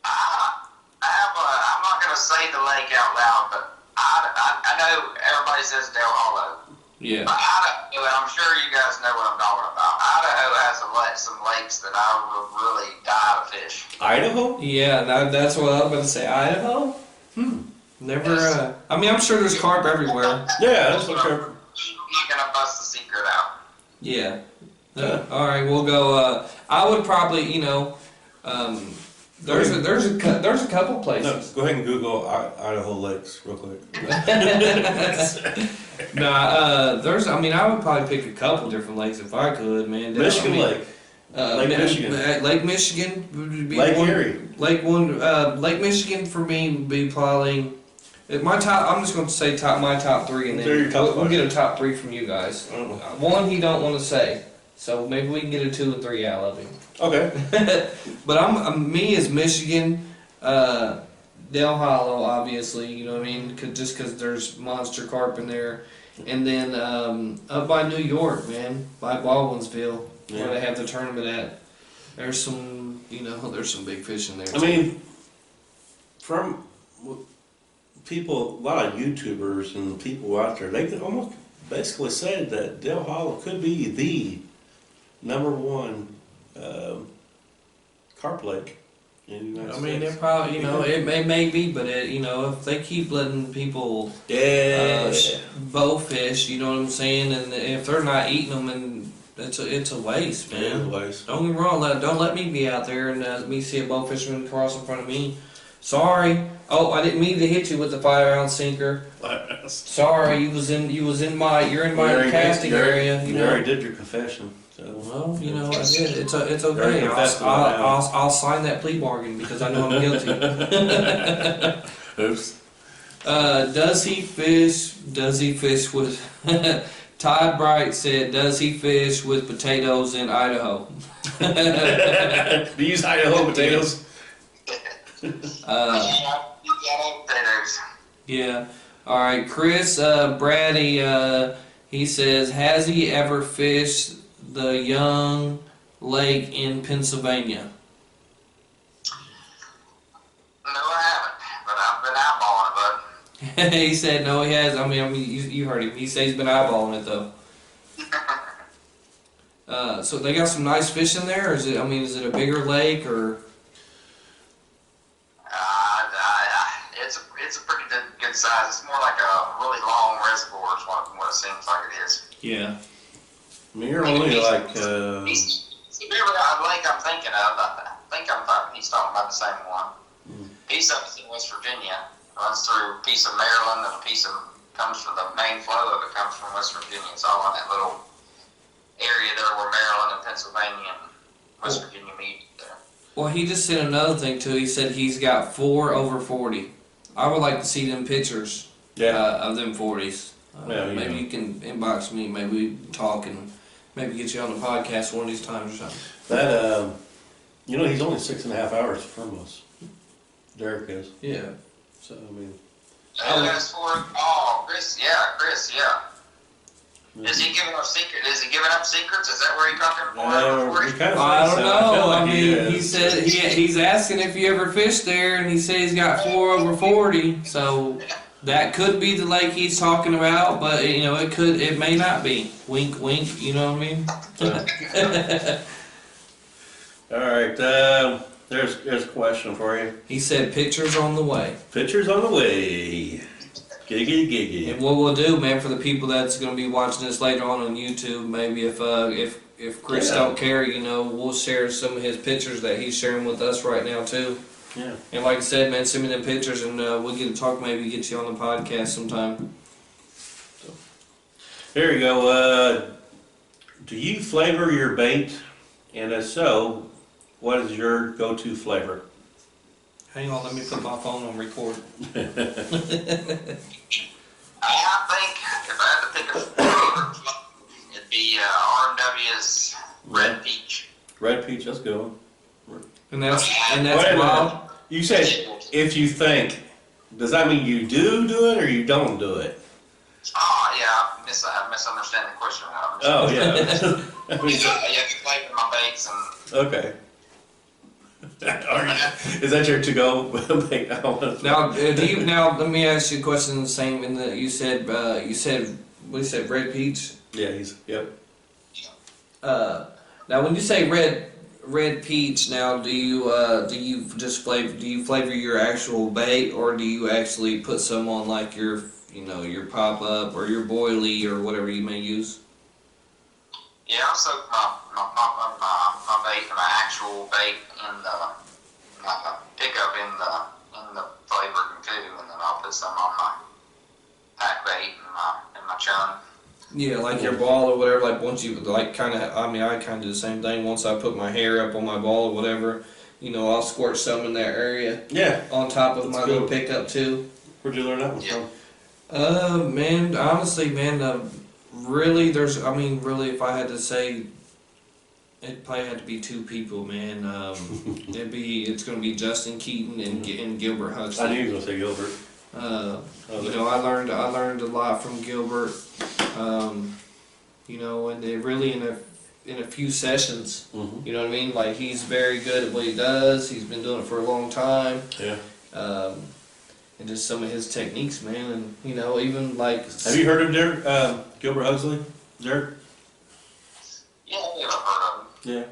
I'm not going to say the lake out loud, but I know everybody says Del Hollow. Yeah. But Idaho, and I'm sure you guys know what I'm talking about. Idaho has some lakes that I would really die to fish. Idaho? Yeah, that's what I was about to say. Idaho? Never, I mean, I'm sure there's carp everywhere. Yeah, that's what I'm not going to bust the secret out. Yeah. All right, we'll go. I would probably, there's a couple places. No, go ahead and Google Idaho lakes real quick. I would probably pick a couple different lakes if I could, man. Michigan Lake. Lake Michigan. Lake Michigan would be Lake one. Erie. Lake Michigan for me would be probably my top. I'm just going to say my top three, and then we'll get a top three from you guys. One he don't want to say, so maybe we can get a 2 or 3 out of him. Okay. But me as Michigan, Del Hollow, obviously, you know what I mean, just because there's monster carp in there, and then up by New York, man, by Baldwinsville, where they have the tournament at. There's some big fish in there. I mean, from people, a lot of YouTubers and people out there, they could almost basically said that Del Hollow could be the #1 carp lake in the United States. I mean, they're probably, it may be, but if they keep letting people bow fish, you know what I'm saying, and if they're not eating them, and it's a waste, man. It is a waste. Don't get me wrong, don't let me be out there and me see a bow fisherman cross in front of me. Sorry. Oh, I didn't mean to hit you with the 5-ounce sinker. Sorry, you're in my casting area. You already did your confession. So. Well, I did. It's okay. I'll sign that plea bargain because I know I'm guilty. Oops. Does he fish? Does he fish with? Todd Bright said, "Does he fish with potatoes in Idaho?" Do you use Idaho potatoes? Potatoes. Yeah. All right, Chris Brady. He says, "Has he ever fished the Young Lake in Pennsylvania?" No, I haven't, but I've been eyeballing it, bud. He said no, he has. I mean, you heard him. He said he's been eyeballing it though. So they got some nice fish in there, or is it a bigger lake or? It's a pretty good size. It's more like a really long reservoir is what it seems like it is. Yeah. I mean, you're only like. If you ever got a lake I'm thinking of, he's talking about the same one. Piece of it's in West Virginia. Runs through a piece of Maryland and a piece of comes from the main flow of it comes from West Virginia. It's all in that little area there where Maryland and Pennsylvania and West Virginia meet there. Well, he just said another thing too. He said he's got 4 over 40. I would like to see them pictures of them 40s. Maybe you can inbox me. Maybe we can talk and maybe get you on the podcast one of these times or something. That he's only 6.5 hours from us. Derek is. Yeah. So I mean. Chris, yeah. Is he giving up secrets? Is he giving up secrets? Is that where he got them 4 over 40? I don't know. I mean, he said he's asking if you ever fished there, and he said he's got 4 over 40. So that could be the lake he's talking about, but it may not be. Wink, wink. You know what I mean? All right. There's a question for you. He said pictures on the way. Pictures on the way. Giggity. And what we'll do, man, for the people that's going to be watching this later on YouTube, maybe if Chris don't care, we'll share some of his pictures that he's sharing with us right now too. Yeah. And like I said, man, send me them pictures and we'll get to talk. Maybe get you on the podcast sometime. So, there you go. Do you flavor your bait? And if so, what is your go-to flavor? Hang on, let me put my phone on record. I think if I had to pick a flavor, it'd be R&W's Red Peach. Red Peach, that's a good one. And that's Wait wild. You said if you think, does that mean you do it or you don't do it? Oh yeah, I misunderstand the question. Oh yeah. You can flavor my baits and. Okay. Is that your to-go bait? Now let me ask you a question. The same in that you said what you said, red peach. Yeah, yep. Now when you say red peach, now do you just flavor your actual bait, or do you actually put some on like your pop up or your boilie or whatever you may use? Yeah, I soak my bait, my actual bait in my pickup in the flavoring too, and then I'll put some on my pack bait and my chum. Yeah, like your ball or whatever. Like once you I kind of do the same thing. Once I put my hair up on my ball or whatever, I'll squirt some in that area. Yeah. On top of my little pickup too. Where'd you learn that one from? Man, honestly, man, really, if I had to say, it probably had to be 2 people, man. It's going to be Justin Keaton and Gilbert Huxley. I knew you were going to say Gilbert. I learned a lot from Gilbert. And they really in a few sessions. Mm-hmm. You know what I mean? Like he's very good at what he does. He's been doing it for a long time. Yeah. And just some of his techniques, man, and even like. Have you heard of Derek, Gilbert Huxley? Derek? Yeah, I've heard of him. Yeah.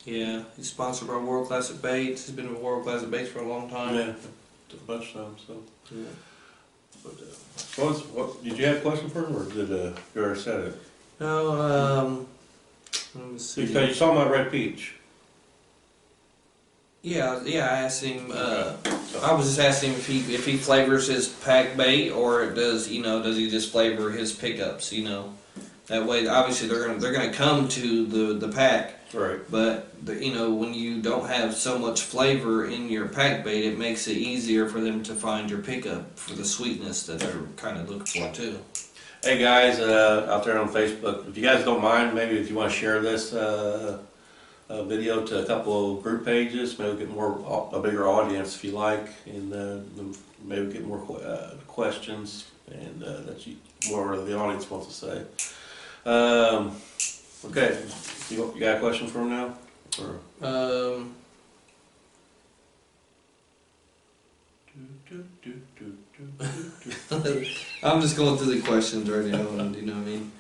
Yeah, he's sponsored by World Classic Baits. He's been with World Classic Baits for a long time. Yeah, a bunch of times. So. Yeah. But, what did you have a question for him, or did you already said it? No. Let me see. Because you saw my red peach. Yeah. I asked him. I was just asking him if he flavors his pack bait, or does he just flavor his pickups? That way, obviously they're gonna come to the pack. Right. But when you don't have so much flavor in your pack bait, it makes it easier for them to find your pickup for the sweetness that they're kind of looking for too. Hey guys, out there on Facebook, if you guys don't mind, maybe if you want to share this video to a couple of group pages, maybe get a bigger audience if you like, and maybe get more questions and more of the audience wants to say. Okay, you got a question for him now? Or? I'm just going through the questions right now, and you know what I mean.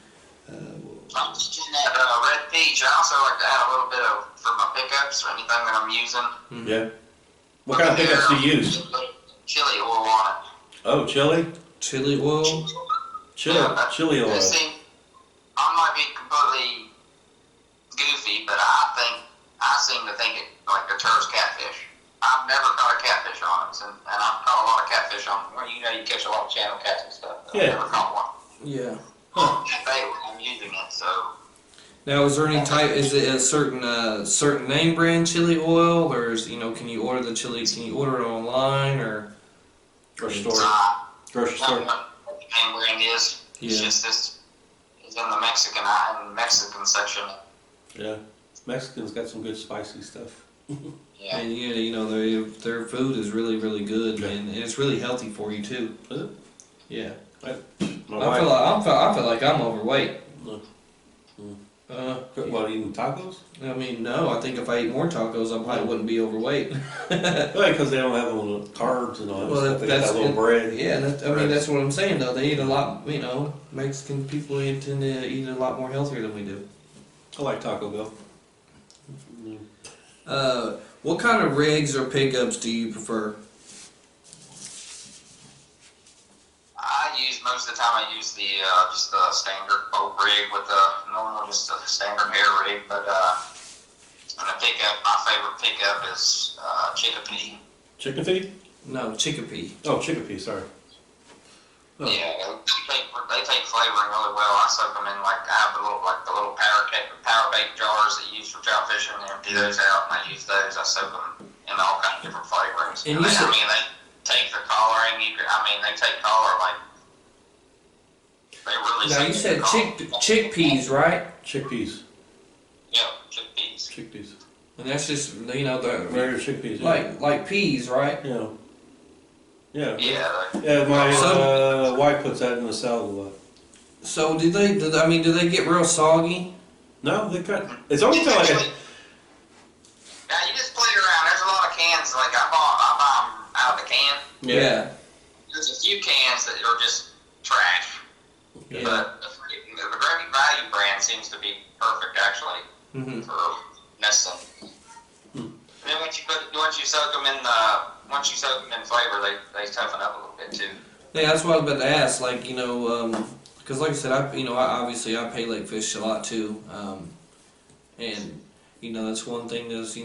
I'm just in that red peach. I also like to add a little bit of for my pickups or anything that I'm using. Mm-hmm. Yeah. What kind of pickups do you use? Chili oil on it. Oh, chili? Chili oil? Chili oil. I might be completely goofy, but I seem to think it like deters catfish. I've never caught a catfish on it, and I've caught a lot of catfish on. Well, you catch a lot of channel cats and stuff. I never caught one. Yeah. I'm using it, so. Now, is there any type? Is it a certain name brand chili oil, or is can you order the chili? Can you order it online or Grocery store? Grocery I don't store? know what the name brand is. It's Yeah. just this. It's in the Mexican section. Yeah. Mexicans got some good spicy stuff. Yeah. And their food is really really good, and it's really healthy for you too. Is it? Yeah. My I feel like I'm overweight. What, eating tacos? I mean, no. I think if I ate more tacos, I probably wouldn't be overweight. Well, because they don't have all the carbs and all that stuff. They got that little bread. Yeah, that's what I'm saying though. They eat a lot. Mexican people tend to eat a lot more healthier than we do. I like Taco Bell. What kind of rigs or pickups do you prefer? Most of the time I use the just the standard boat rig with the normal just a standard hair rig, but and the pickup, my favorite pickup is Chickapee. Chicken feed? No, Chickapee. Oh, Chickapee, sorry. Oh. Yeah, they take flavoring really well. I soak them in I have the little power bait jars that you use for trout fishing, and empty those out, and I use those. I soak them in all kinds of different flavorings. And they take the collaring. They take collar like. They really. Now you said chickpeas, right? Chickpeas. Yeah, chickpeas. Chickpeas. And that's just the Regular chickpeas. Yeah. like peas, right? Yeah. Yeah. Yeah. Yeah, my wife puts that in the salad a lot. So do they get real soggy? No, they cut. It's only kind of like a. Now you just play around. There's a lot of cans like I buy them out of the can. Yeah. There's a few cans that are just trash. Yeah. But the Great Value brand seems to be perfect actually for nesting. And then once you soak them in flavor, they toughen up a little bit too. Yeah, that's what I was about to ask. Because like I said, I obviously I pay lake fish a lot too, and that's one thing is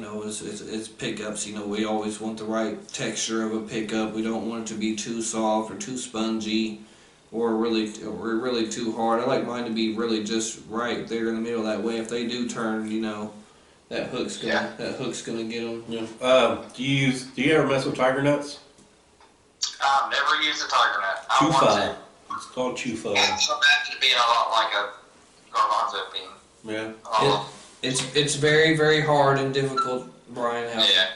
pickups. We always want the right texture of a pickup. We don't want it to be too soft or too spongy, or really too hard. I like mine to be really just right there in the middle. That way, if they do turn, that hook's gonna get them. Yeah. Do you ever mess with tiger nuts? I've never used a tiger nut. Chufa. It's called chufa. It's imagine being a lot like a garbanzo bean. Yeah. It's very very hard and difficult, Brian. Yeah.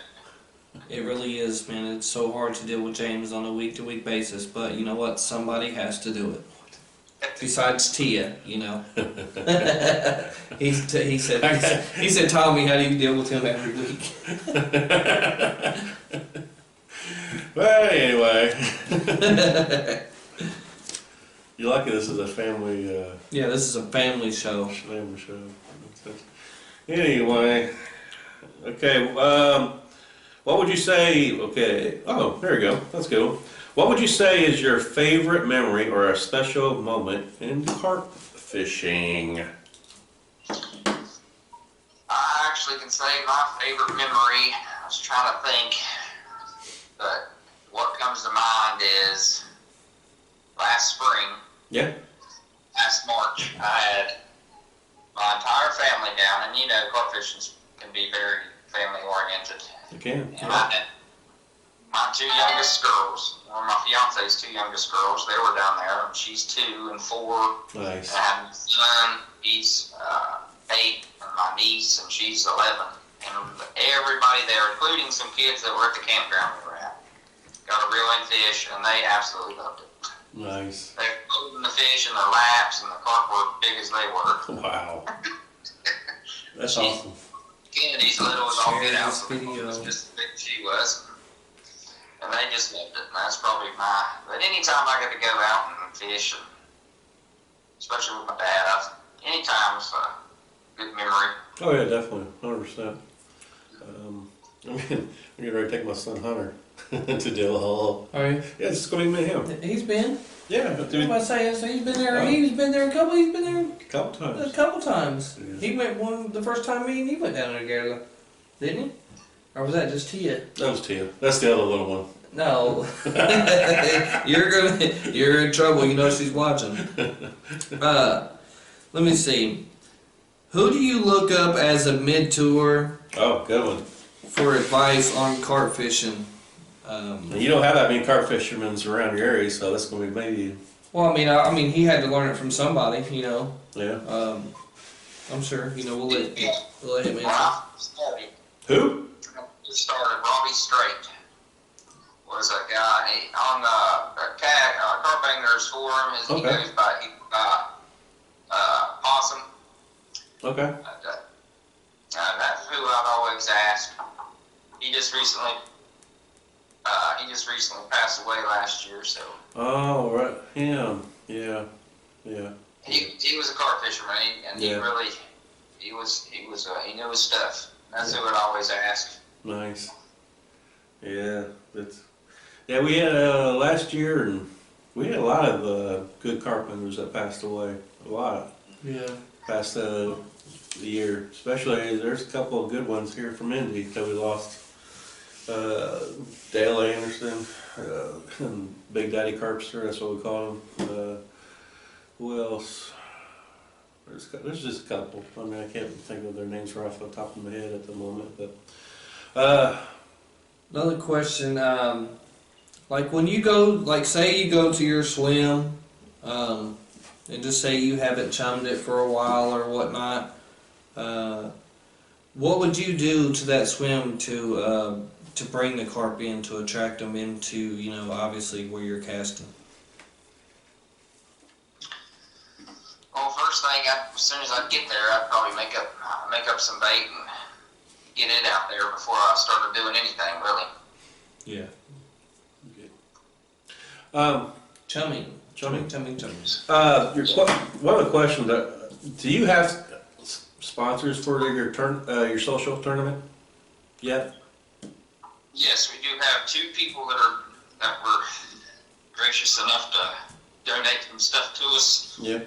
It really is, man. It's so hard to deal with James on a week-to-week basis, but you know what? Somebody has to do it. Besides Tia, he said, Tommy, how do you deal with him every week? Well, anyway. You're lucky this is a family. Yeah, this is a family show. Family show. Anyway, okay. What would you say? Okay. Oh, there we go. Let's go. What would you say is your favorite memory or a special moment in carp fishing? I actually can say my favorite memory. I was trying to think, but what comes to mind is last spring. Yeah. Last March, I had my entire family down, and carp fishing can be very family oriented. You can. And I had my two youngest girls, or my fiance's two youngest girls, they were down there. She's 2 and 4. Nice. And I had my son, he's 8, and my niece, and she's 11. And everybody there, including some kids that were at the campground we were at, got a reel in fish, and they absolutely loved it. Nice. They were holding the fish in their laps, and the carp were big as they were. Wow. That's awesome. Kennedy's little as all get out, so it video. was just as big as she was. And they just loved it, and that's probably but anytime I get to go out and fish, and especially with my dad, anytime's a good memory. Oh yeah, definitely, 100%. I'm getting ready to take my son Hunter to Dill Hall. Are you? Yeah, it's going to be me and him. He's been. Yeah, What am I saying? So he's been there. He's been there a couple times. times. Yeah. He went the first time me and he went down there together, didn't he? Or was that just Tia? That was Tia. That's the other little one. No. You're in trouble. You know she's watching. Let me see. Who do you look up as a mid-tour Oh, good one. for advice on carp fishing? And you don't have that many carp fishermen around your area, so that's gonna be maybe. Well, I mean, he had to learn it from somebody, you know. Yeah. I'm sure, you know, we'll let him answer. Well, I started, Who? Robbie Strait was a guy on the Carp Anglers Forum. He goes by Possum. Okay. That's who I've always asked. He just recently passed away last year, so. Oh, right. Him. Yeah. He was a carp fisherman, and he knew his stuff. That's who I'd always ask. Nice. Yeah. We had last year, and we had a lot of good carp anglers that passed away. A lot. Yeah. Past the year, especially there's a couple of good ones here from Indy that we lost. Dale Anderson, and Big Daddy Carpster, that's what we call him. Who else? There's just a couple. I mean, I can't think of their names right off the top of my head at the moment, but Another question, like when you go, like say you go to your swim, and just say you haven't chummed it for a while or whatnot, what would you do to that swim to bring the carp in, to attract them into, you know, obviously where you're casting? Well, first thing, as soon as I get there, I'd probably make up some bait and get it out there before I started doing anything, really. Yeah. Chumming. One of the questions, do you have sponsors for your social tournament yet? Yes, we do have two people that were gracious enough to donate some stuff to us. Yeah.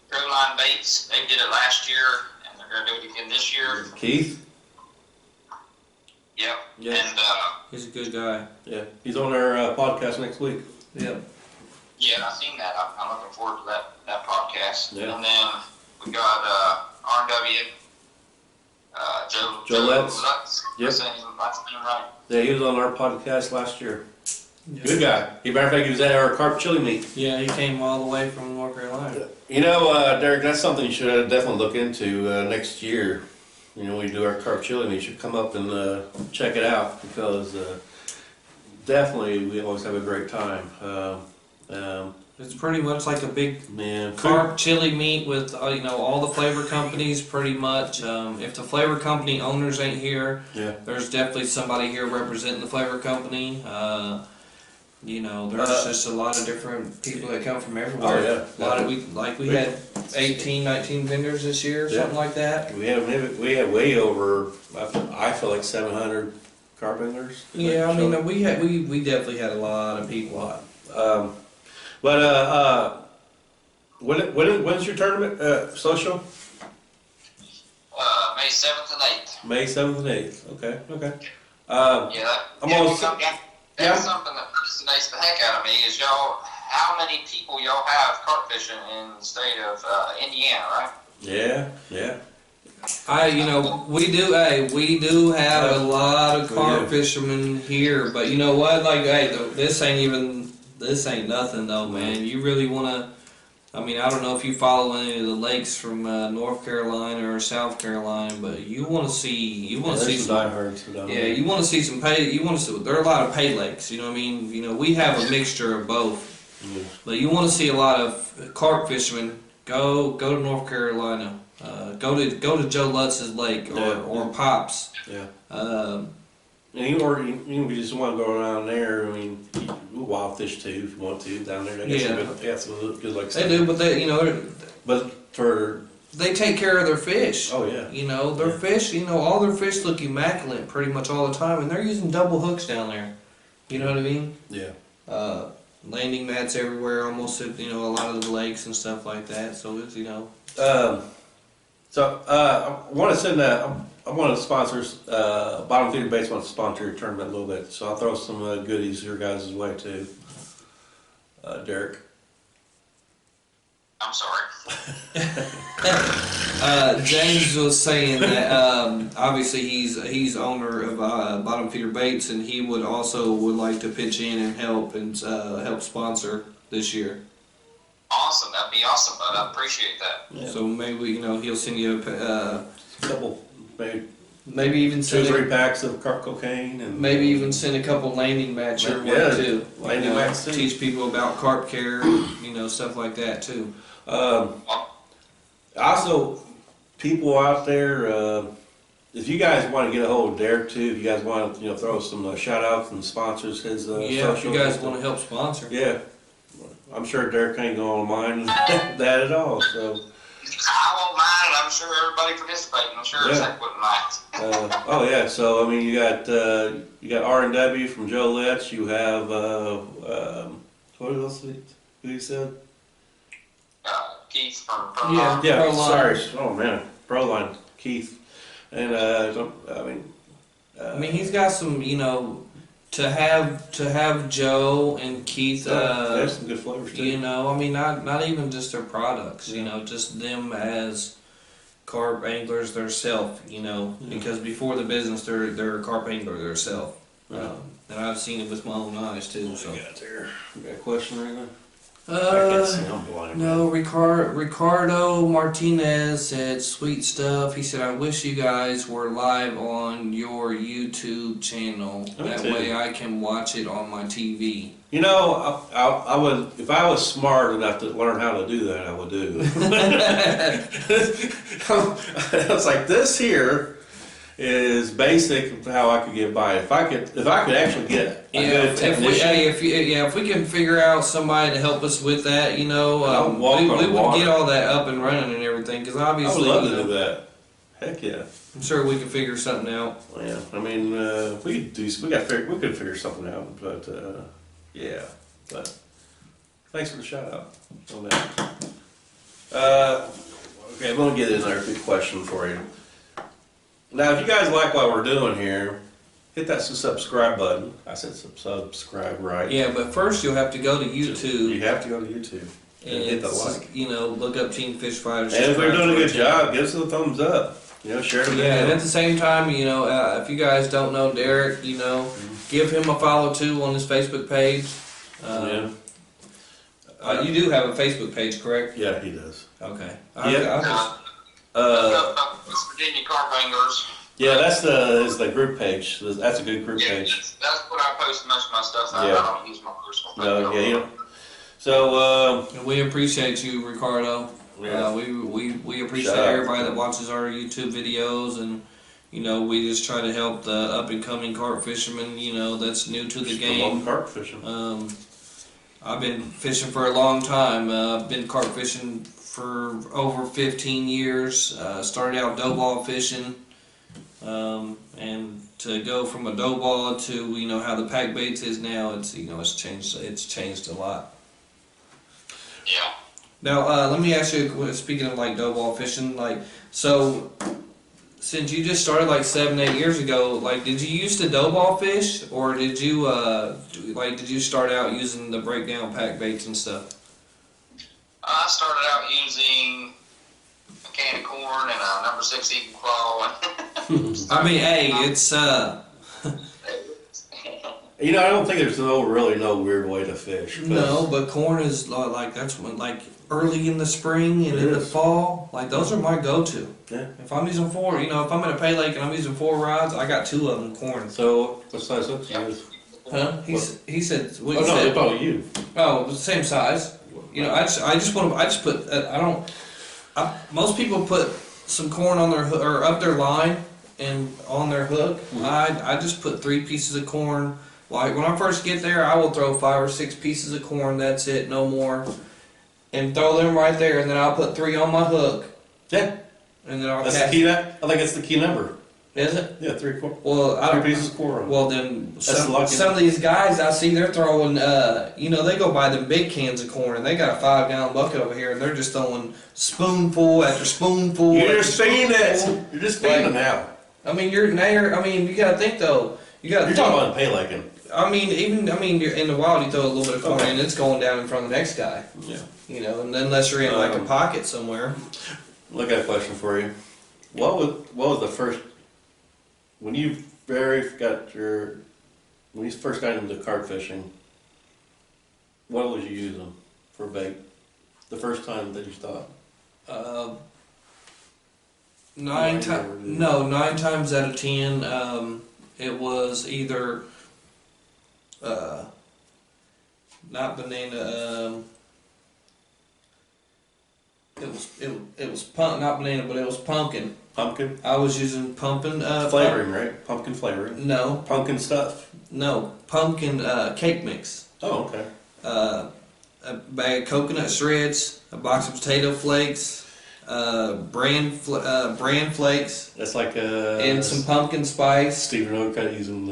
Crowline Baits, they did it last year, and they're going to do it again this year. Keith? Yep. Yeah. And He's a good guy. Yeah. He's on our podcast next week. Yep. yeah, I've seen that. I'm looking forward to that podcast. Yeah. And then we got RW, Joe Lutz. Yep. Saying his last name right. Yeah, he was on our podcast last year. Yeah. Good guy. Matter of fact, he was at our carp chili meet. Yeah, he came all the way from North Carolina. You know, Derek, that's something you should definitely look into next year. You know, when we do our carp chili meet, you should come up and check it out, because definitely we always have a great time. It's pretty much like a big Man, carp chili meat with you know, all the flavor companies pretty much. If the flavor company owners ain't here, yeah. there's definitely somebody here representing the flavor company. You know, there's just a lot of different people that come from everywhere. Oh, yeah. A lot of we had 18, 19 vendors this year, something like that. We have way over, I feel like 700 carp anglers. Yeah, I mean, we definitely had a lot of people. When's your tournament social? May 7th and 8th. May 7th and 8th. Okay. That's something that fascinates the heck out of me is how many people y'all have carp fishing in the state of Indiana, right? Yeah. We do have a lot of carp fishermen here, but you know what? Like, hey, this ain't nothing though, man. You really wanna. I mean, I don't know if you follow any of the lakes from North Carolina or South Carolina, but you want to see some diehards. Yeah, you want to see some pay. There are a lot of pay lakes. You know what I mean? You know, we have a mixture of both, but you want to see a lot of carp fishermen. Go to North Carolina. Go to Joe Lutz's lake or Pops. Yeah. And you just want to go around there. I mean, you wild fish too if you want to down there. They got some good like. They do, but they take care of their fish. Oh yeah. You know, their fish. You know, all their fish look immaculate pretty much all the time, and they're using double hooks down there. You know what I mean? Yeah. Landing mats everywhere, almost at, you know, a lot of the lakes and stuff like that. So it's, you know. I want to send I'm one of the sponsors. Bottom Feeder Baits wants to sponsor your tournament a little bit, so I'll throw some goodies your guys' way too. Derek. I'm sorry. James was saying that obviously he's owner of Bottom Feeder Baits, and he would like to pitch in and help sponsor this year. Awesome, that'd be awesome, bud. I appreciate that. Yeah. So maybe he'll send you a couple, maybe even two or send 3 packs of carp cocaine, and maybe even send a couple landing mats your way too. Landing mats too. Teach people about carp care, stuff like that too. Also, people out there, if you guys want to get a hold of Derek too, if you guys want to throw some shout outs and sponsors his yeah, if you guys want to help sponsor. Yeah, I'm sure Derek ain't gonna mind that at all. So I won't mind. I'm sure everybody participating. I'm sure Zach wouldn't mind. oh yeah, so I mean you got R&W from Joe Letts. You have what else? Who you said? Keith from Yeah. Proline. Sorry. Oh man, Proline, Keith, and I mean, he's got some, to have Joe and Keith. There's some good flavors too. I mean, not even just their products. Just them as carp anglers themselves. Because before the business, they're a carp angler themselves. And I've seen it with my own eyes too. So. You got a question right now? I can't see. I'm blind. No, Ricardo Martinez said, sweet stuff. He said, I wish you guys were live on your YouTube channel. That way I can watch it on my TV. I would, if I was smart enough to learn how to do that, I would do. It's like this here is basic how I could get by. If I could actually get a good technician. If we can figure out somebody to help us with that, we would get all that up and running and everything. Because obviously, I would love to do that. Heck yeah. I'm sure we can figure something out. Yeah, I mean, we could figure something out. But yeah, but thanks for the shout out on that. Okay, I'm gonna get another big question for you. Now, if you guys like what we're doing here, hit that subscribe button. I said subscribe, right? Yeah, but first you'll have to go to YouTube. You have to go to YouTube and hit the like. Look up Team Fish Fighters. And if we're doing a good job, give us a thumbs up. Share the video. Yeah, and at the same time, if you guys don't know Derek, give him a follow too on his Facebook page. You do have a Facebook page, correct? Yeah, he does. Okay. West Virginia Carp Anglers. Yeah, that's the group page. That's a good group page. That's what I post most of my stuff. I don't use my personal page. So we appreciate you, Ricardo. Yeah. We appreciate everybody that watches our YouTube videos, and we just try to help the up and coming carp fishermen. That's new to the game. Carp fishing. I've been fishing for a long time. I've been carp fishing for over 15 years. Started out dough ball fishing, and to go from a dough ball to how the pack baits is now, it's changed a lot. Yeah. Now let me ask you, speaking of like dough ball fishing, so since you just started 7-8 years ago, did you used to dough ball fish, or did you did you start out using the breakdown pack baits and stuff? I started out using a can of corn and a number 6 Eagle Claw. I mean, hey, it's I don't think there's really no weird way to fish. No, but corn is that's when early in the spring and in the fall, those are my go-to. Yeah. If I'm using 4, if I'm at a pay lake and I'm using 4 rods, I got 2 of them corn. So what size hooks you use? Huh? He said. Oh no, they're probably you. Oh, the same size. Most people put some corn on their hook, or up their line and on their hook. I just put 3 pieces of corn. When I first get there, I will throw 5 or 6 pieces of corn. That's it, no more. And throw them right there, and then I'll put 3 on my hook. Yeah. And then I'll That's cast. the key. I think that's the key number. Is it? Yeah, 3 4. Well, 3 pieces of corn. Well, then some lucky. of these guys I see, they're throwing. They go buy them big cans of corn, and they got a 5-gallon bucket over here, and they're just throwing spoonful after spoonful. You're just feeding it. You're just feeding them now. I mean, you gotta think though. You're talking about pay laking. You're in the wild, you throw a little bit of corn in, it's going down in front of the next guy. Yeah. You know, and unless you're in like a pocket somewhere. Look, I got a question for you. What was the first, when you first got into carp fishing, what was you using for bait? The first time that you thought? 9 times out of 10, it was either not banana. It was not banana, but it was pumpkin. Pumpkin? I was using pumpkin Flavoring, right? Pumpkin flavoring. No. Pumpkin stuff. No, pumpkin cake mix. Oh, okay. A bag of coconut shreds, a box of potato flakes, bran flakes, That's like and some pumpkin spice. Stephen Oakett using.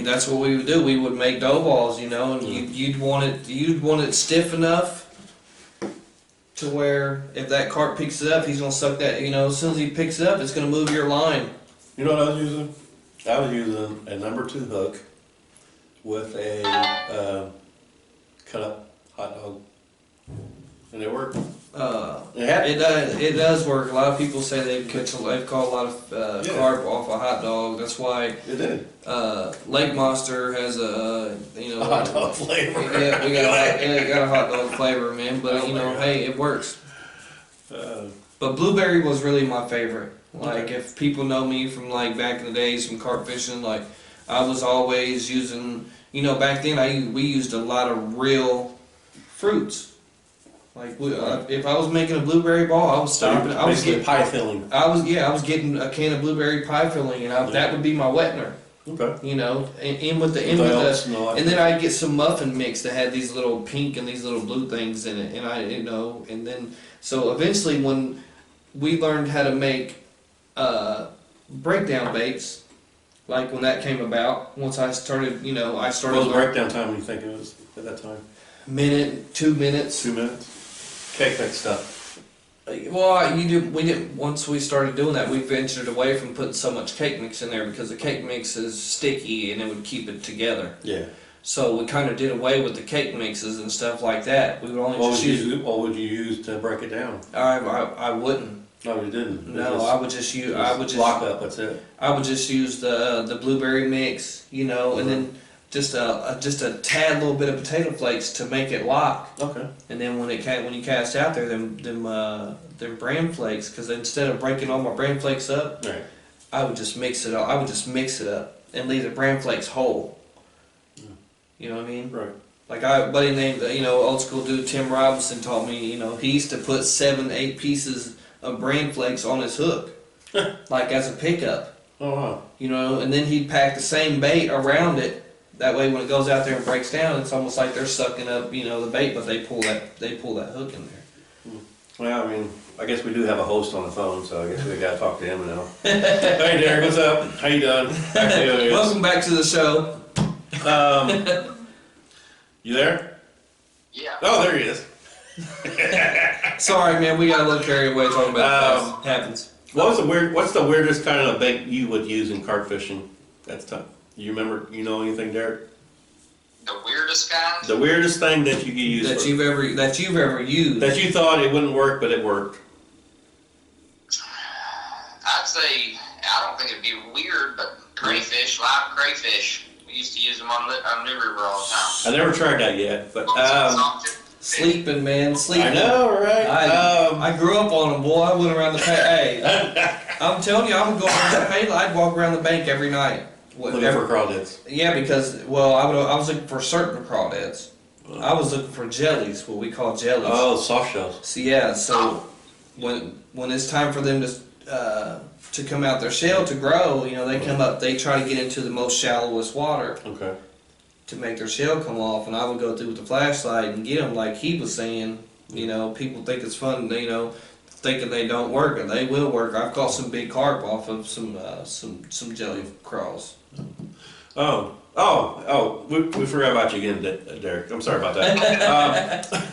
That's what we would do. We would make dough balls, you know, and you'd want it stiff enough to where if that carp picks it up, he's gonna suck that. You know, as soon as he picks it up, it's gonna move your line. You know what I was using? I was using a number 2 hook with a cut up hot dog, and it worked. It does work. A lot of people say they've caught a lot of carp off a hot dog. That's why it did. Lake Monster has a hot dog flavor. Yeah, we got a hot dog flavor, man. But hey, it works. But blueberry was really my favorite. Like if people know me from like back in the days from carp fishing, like I was always using. Back then we used a lot of real fruits. Like if I was making a blueberry ball, I was stopping. I was getting pie filling. I was getting a can of blueberry pie filling, and that would be my wettener. Okay. In with the and then I'd get some muffin mix that had these little pink and these little blue things in it, and and then so eventually when we learned how to make breakdown baits, like when that came about, once I started, I started. What was breakdown time when you think it was at that time? 2 minutes. 2 minutes. Cake mix stuff. Well, we didn't. Once we started doing that, we ventured away from putting so much cake mix in there because the cake mix is sticky and it would keep it together. Yeah. So we kind of did away with the cake mixes and stuff like that. We would only what would you use to break it down? I wouldn't. No, you didn't. No, I would just use. Lock up. That's it. I would just use the blueberry mix, and then just a tad little bit of potato flakes to make it lock. Okay. And then when you cast out there, them bran flakes, because instead of breaking all my bran flakes up, right, I would just mix it up. I would just mix it up and leave the bran flakes whole. You know what I mean? Right. Like a buddy named old school dude Tim Robinson taught me. He used to put 7-8 pieces of bran flakes on his hook, like as a pickup. Oh wow. And then he'd pack the same bait around it. That way, when it goes out there and breaks down, it's almost like they're sucking up, the bait, but they pull that hook in there. Well, I guess we do have a host on the phone, so I guess we gotta talk to him now. Hey, Derek, what's up? How you doing? Welcome back to the show. You there? Yeah. Oh, there he is. Sorry, man, we got a little carried away talking about happens. What's the weirdest kind of bait you would use in carp fishing? That's tough. You remember? You know anything, Derek? The weirdest kind? The weirdest thing that you could use you've ever used that you thought it wouldn't work, but it worked. I'd say I don't think it'd be weird, but crayfish, live crayfish. We used to use them on New River all the time. I never tried that yet, but sleeping. I know, right? I grew up on them, boy. I went around the bank. Hey, I'm telling you, I would go around the bank. I'd walk around the bank every night. Looking for crawdads. Yeah, because I was looking for certain crawdads. I was looking for jellies, what we call jellies. Oh, soft shells. So when it's time for them to come out their shell to grow, they come up. They try to get into the most shallowest water. Okay. To make their shell come off, and I would go through with the flashlight and get them, like he was saying. People think it's fun. Thinking they don't work, and they will work. I've caught some big carp off of some jelly crawls. We forgot about you again, Derek. I'm sorry about that.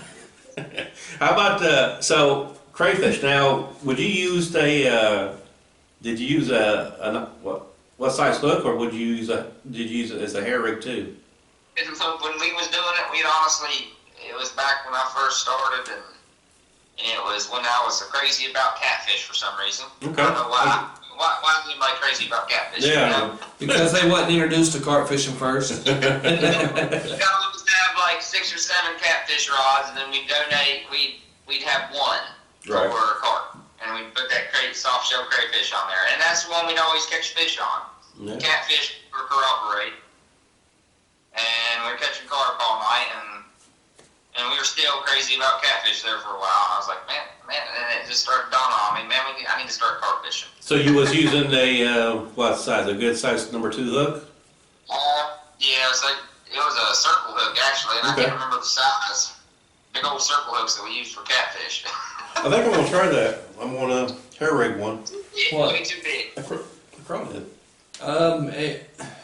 How about so crayfish? Now, would you use a Did you use what size hook, or did you use it as a hair rig too? And so when we was doing it, it was back when I first started, and it was when I was crazy about catfish for some reason. Okay. I don't know why. Why is anybody crazy about catfish? Yeah. You know? Because they wasn't introduced to carp fishing first. You know, we would have like 6 or 7 catfish rods, and then we'd have one Right. for a carp, and we'd put that soft shell crayfish on there, and that's the one we'd always catch fish on. Yeah. Catfish would corroborate, and we were catching carp all night, and we were still crazy about catfish there for a while. And I was like, man, and it just started dawning on me, man, I need to start carp fishing. So you was using what size? A good size number 2 hook? Yeah, it was a circle hook actually, and Okay. I can't remember the size. Big old circle hooks that we used for catfish. I think I'm gonna try that. I'm gonna hair rig one. Yeah, What? way too big.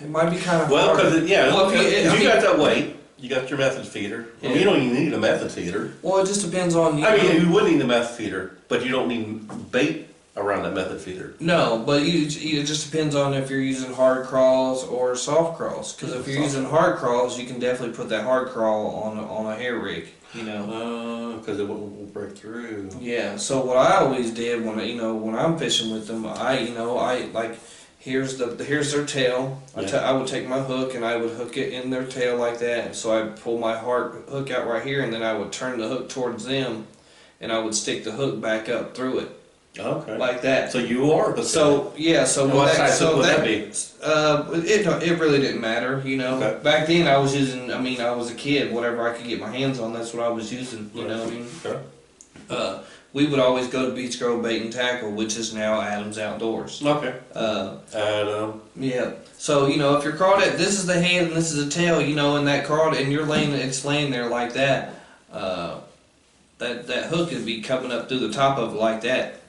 It might be kind of Well, hard. because Well, if you got that weight. You got your method feeder. I mean, you don't even need a method feeder. Well, it just depends on you. I mean, you would need a method feeder, but you don't need bait around that method feeder. No, but it just depends on if you're using hard crawls or soft crawls. Because if you're using hard crawls, you can definitely put that hard crawl on a hair rig. You know. Because it won't break through. Yeah. So what I always did when I'm fishing with them, I like. Here's their tail. Yeah. I would take my hook and I would hook it in their tail like that. And so I'd pull my hook out right here, and then I would turn the hook towards them, and I would stick the hook back up through it. Okay. Like that. So you are. So yeah. So And what size hook would that be? It really didn't matter. You know. Okay. Back then I was using. I mean, I was a kid. Whatever I could get my hands on, that's what I was using. You know what I mean? Okay. We would always go to Beach Grove Bait and Tackle, which is now Adams Outdoors. Okay. Yeah. So if you're crawled at, this is the head and this is the tail, and that crawled and it's laying there like that. That hook would be coming up through the top of it like that.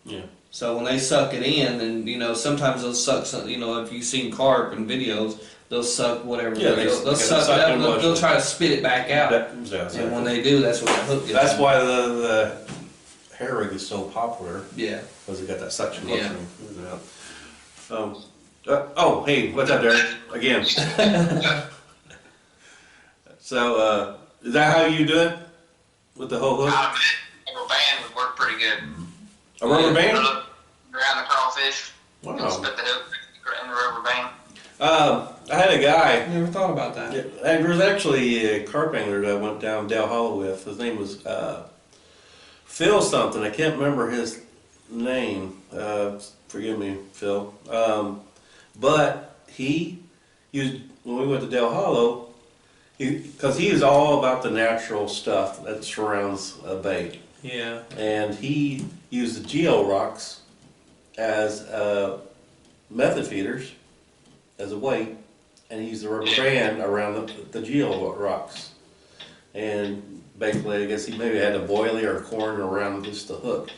Yeah. So when they suck it in, and sometimes they'll suck some. If you've seen carp in videos, they'll suck whatever. Yeah, they'll suck it up. And they'll try to spit it back out. And when they do, that's when the hook gets. That's why the hair rig is so popular. Yeah. Because it got that suction motion. Yeah. Oh, hey, what's up, Derek? Again. So, is that how you do it? With the whole hook? A rubber band would work pretty good. A rubber band? Around the crawfish. Wow. Just put the hook in the rubber band. I had a guy. Never thought about that. There was actually a carp angler that I went down Dale Hollow with. His name was Phil something. I can't remember his name. Forgive me, Phil. But he used, when we went to Dale Hollow, because he is all about the natural stuff that surrounds a bait. Yeah. And he used the geo rocks as method feeders, as a weight, and he used the rubber band around the geo rocks. And basically, I guess he maybe had a boilie or a corn around just the hook,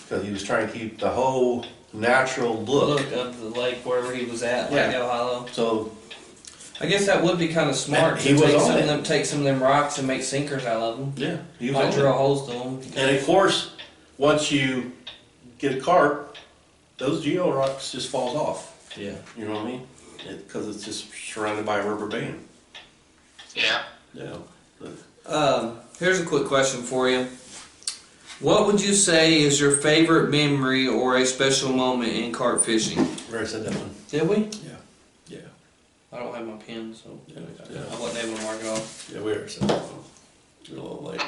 because he was trying to keep the whole natural look of the lake wherever he was at, Yeah. like El Hollow. So I guess that would be kind of smart. He was on it. Take some of them rocks and make sinkers out of them. yeah, he was Might on drill it. holes to them. And of course, once you get a carp, those geo rocks just falls off. Yeah. You know what I mean? Because it's just surrounded by a rubber band. Yeah. Yeah. Here's a quick question for you. What would you say is your favorite memory or a special moment in carp fishing? We already said that one. Did we? Yeah. Yeah. I don't have my pen, so Yeah. I'll let David mark it off. Yeah, we already said that one. You're a little late.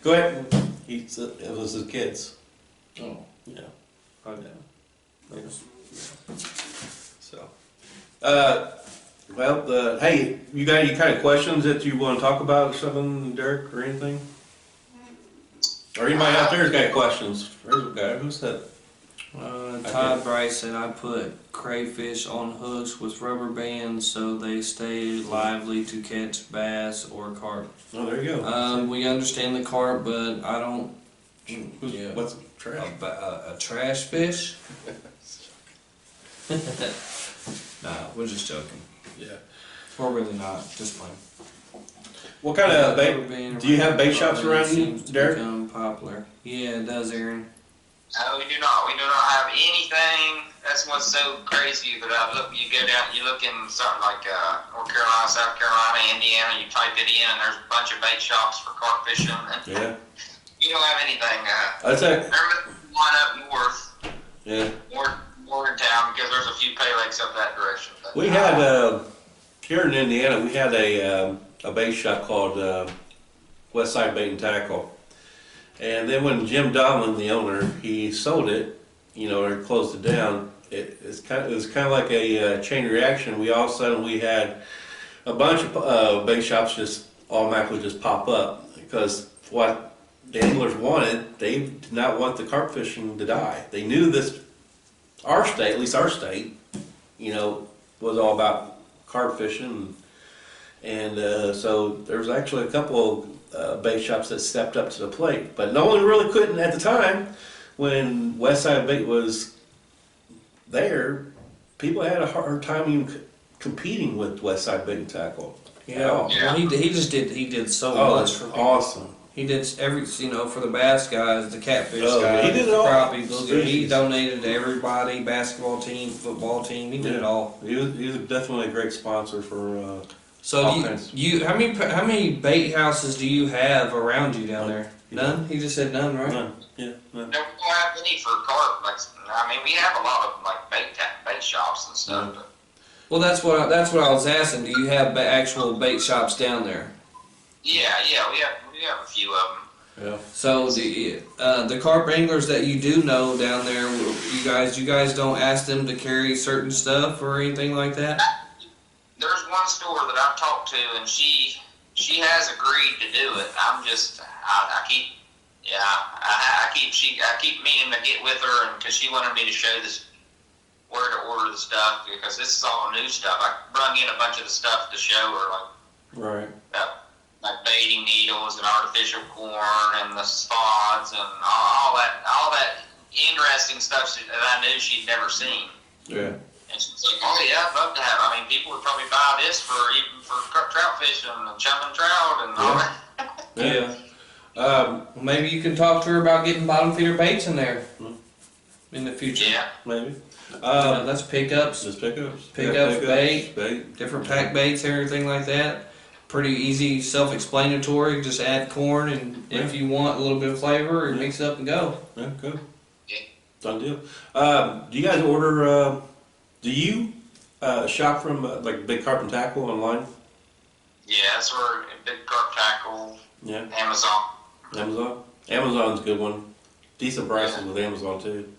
Go ahead. It was his kids. Oh, Yeah. okay. So, well, hey, you got any kind of questions that you want to talk about or something, Derek, or anything? Or anybody out there's got questions? There's a guy. Who's that? Todd Bryce said I put crayfish on hooks with rubber bands so they stay lively to catch bass or carp. Oh, there you go. We understand the carp, but I don't. Yeah. What's trash? A trash fish? Nah, we're just joking. Yeah. We're really not. Just playing. What kind of Rubber bait? band Do you have bait around shops around you, seems to Derek? become popular. Yeah, it does, Aaron. No, we do not. We do not have anything. That's what's so crazy. But you go down, you look in something like North Carolina, South Carolina, Indiana. You type it in, and there's a bunch of bait shops for carp fishing. Yeah. You don't have anything. That's it. There's one up north. Yeah. More in town because there's a few pay lakes up that direction. But, We had here in Indiana, we had a bait shop called Westside Bait and Tackle. And then when Jim Donlin, the owner, he sold it, or closed it down, it was kind of like a chain reaction. We all of a sudden we had a bunch of bait shops just automatically just pop up because what the anglers wanted, they did not want the carp fishing to die. They knew this, our state, at least our state, was all about carp fishing, and so there was actually a couple bait shops that stepped up to the plate, but no one really couldn't at the time when Westside Bait was there. People had a hard time even competing with Westside Bait and Tackle. Yeah, well, he did so much for people. Awesome. He did for the bass guys, the catfish guys, he did it the all. crappie. He donated to everybody, basketball team, football team. He did it all. He was definitely a great sponsor for. So how many bait houses do you have around you down there? None. He just said none, right? None. Yeah. None. we don't have any for carp. We have a lot of bait shops and stuff. But, Well, that's what I was asking. Do you have actual bait shops down there? yeah, we have a few of them. Yeah. So the carp anglers that you do know down there, you guys don't ask them to carry certain stuff or anything like that? There's one store that I've talked to, and she has agreed to do it. I keep meaning to get with her, and because she wanted me to show this where to order the stuff, because this is all new stuff. I brung in a bunch of the stuff to show her, Right. like baiting needles and artificial corn and the spots and all that interesting stuff that I knew she'd never seen. Yeah. And she's like, oh yeah, I'd love to have. People would probably buy this for trout fishing and chumming trout and all that. Yeah. Maybe you can talk to her about getting bottom feeder baits in there in the future. Yeah. Maybe. That's pickups. Just pickups. Pickups, bait. Different pack baits, everything like that. Pretty easy, self-explanatory. Just add corn, and if you want a little bit of flavor, mix it up and go. Yeah, good. Yeah. Done deal. Do you guys order? Do you shop from like Big Carp and Tackle online? Yeah, that's where Big Carp Tackle, Yeah. Amazon. Amazon's a good one. Decent prices with Amazon too.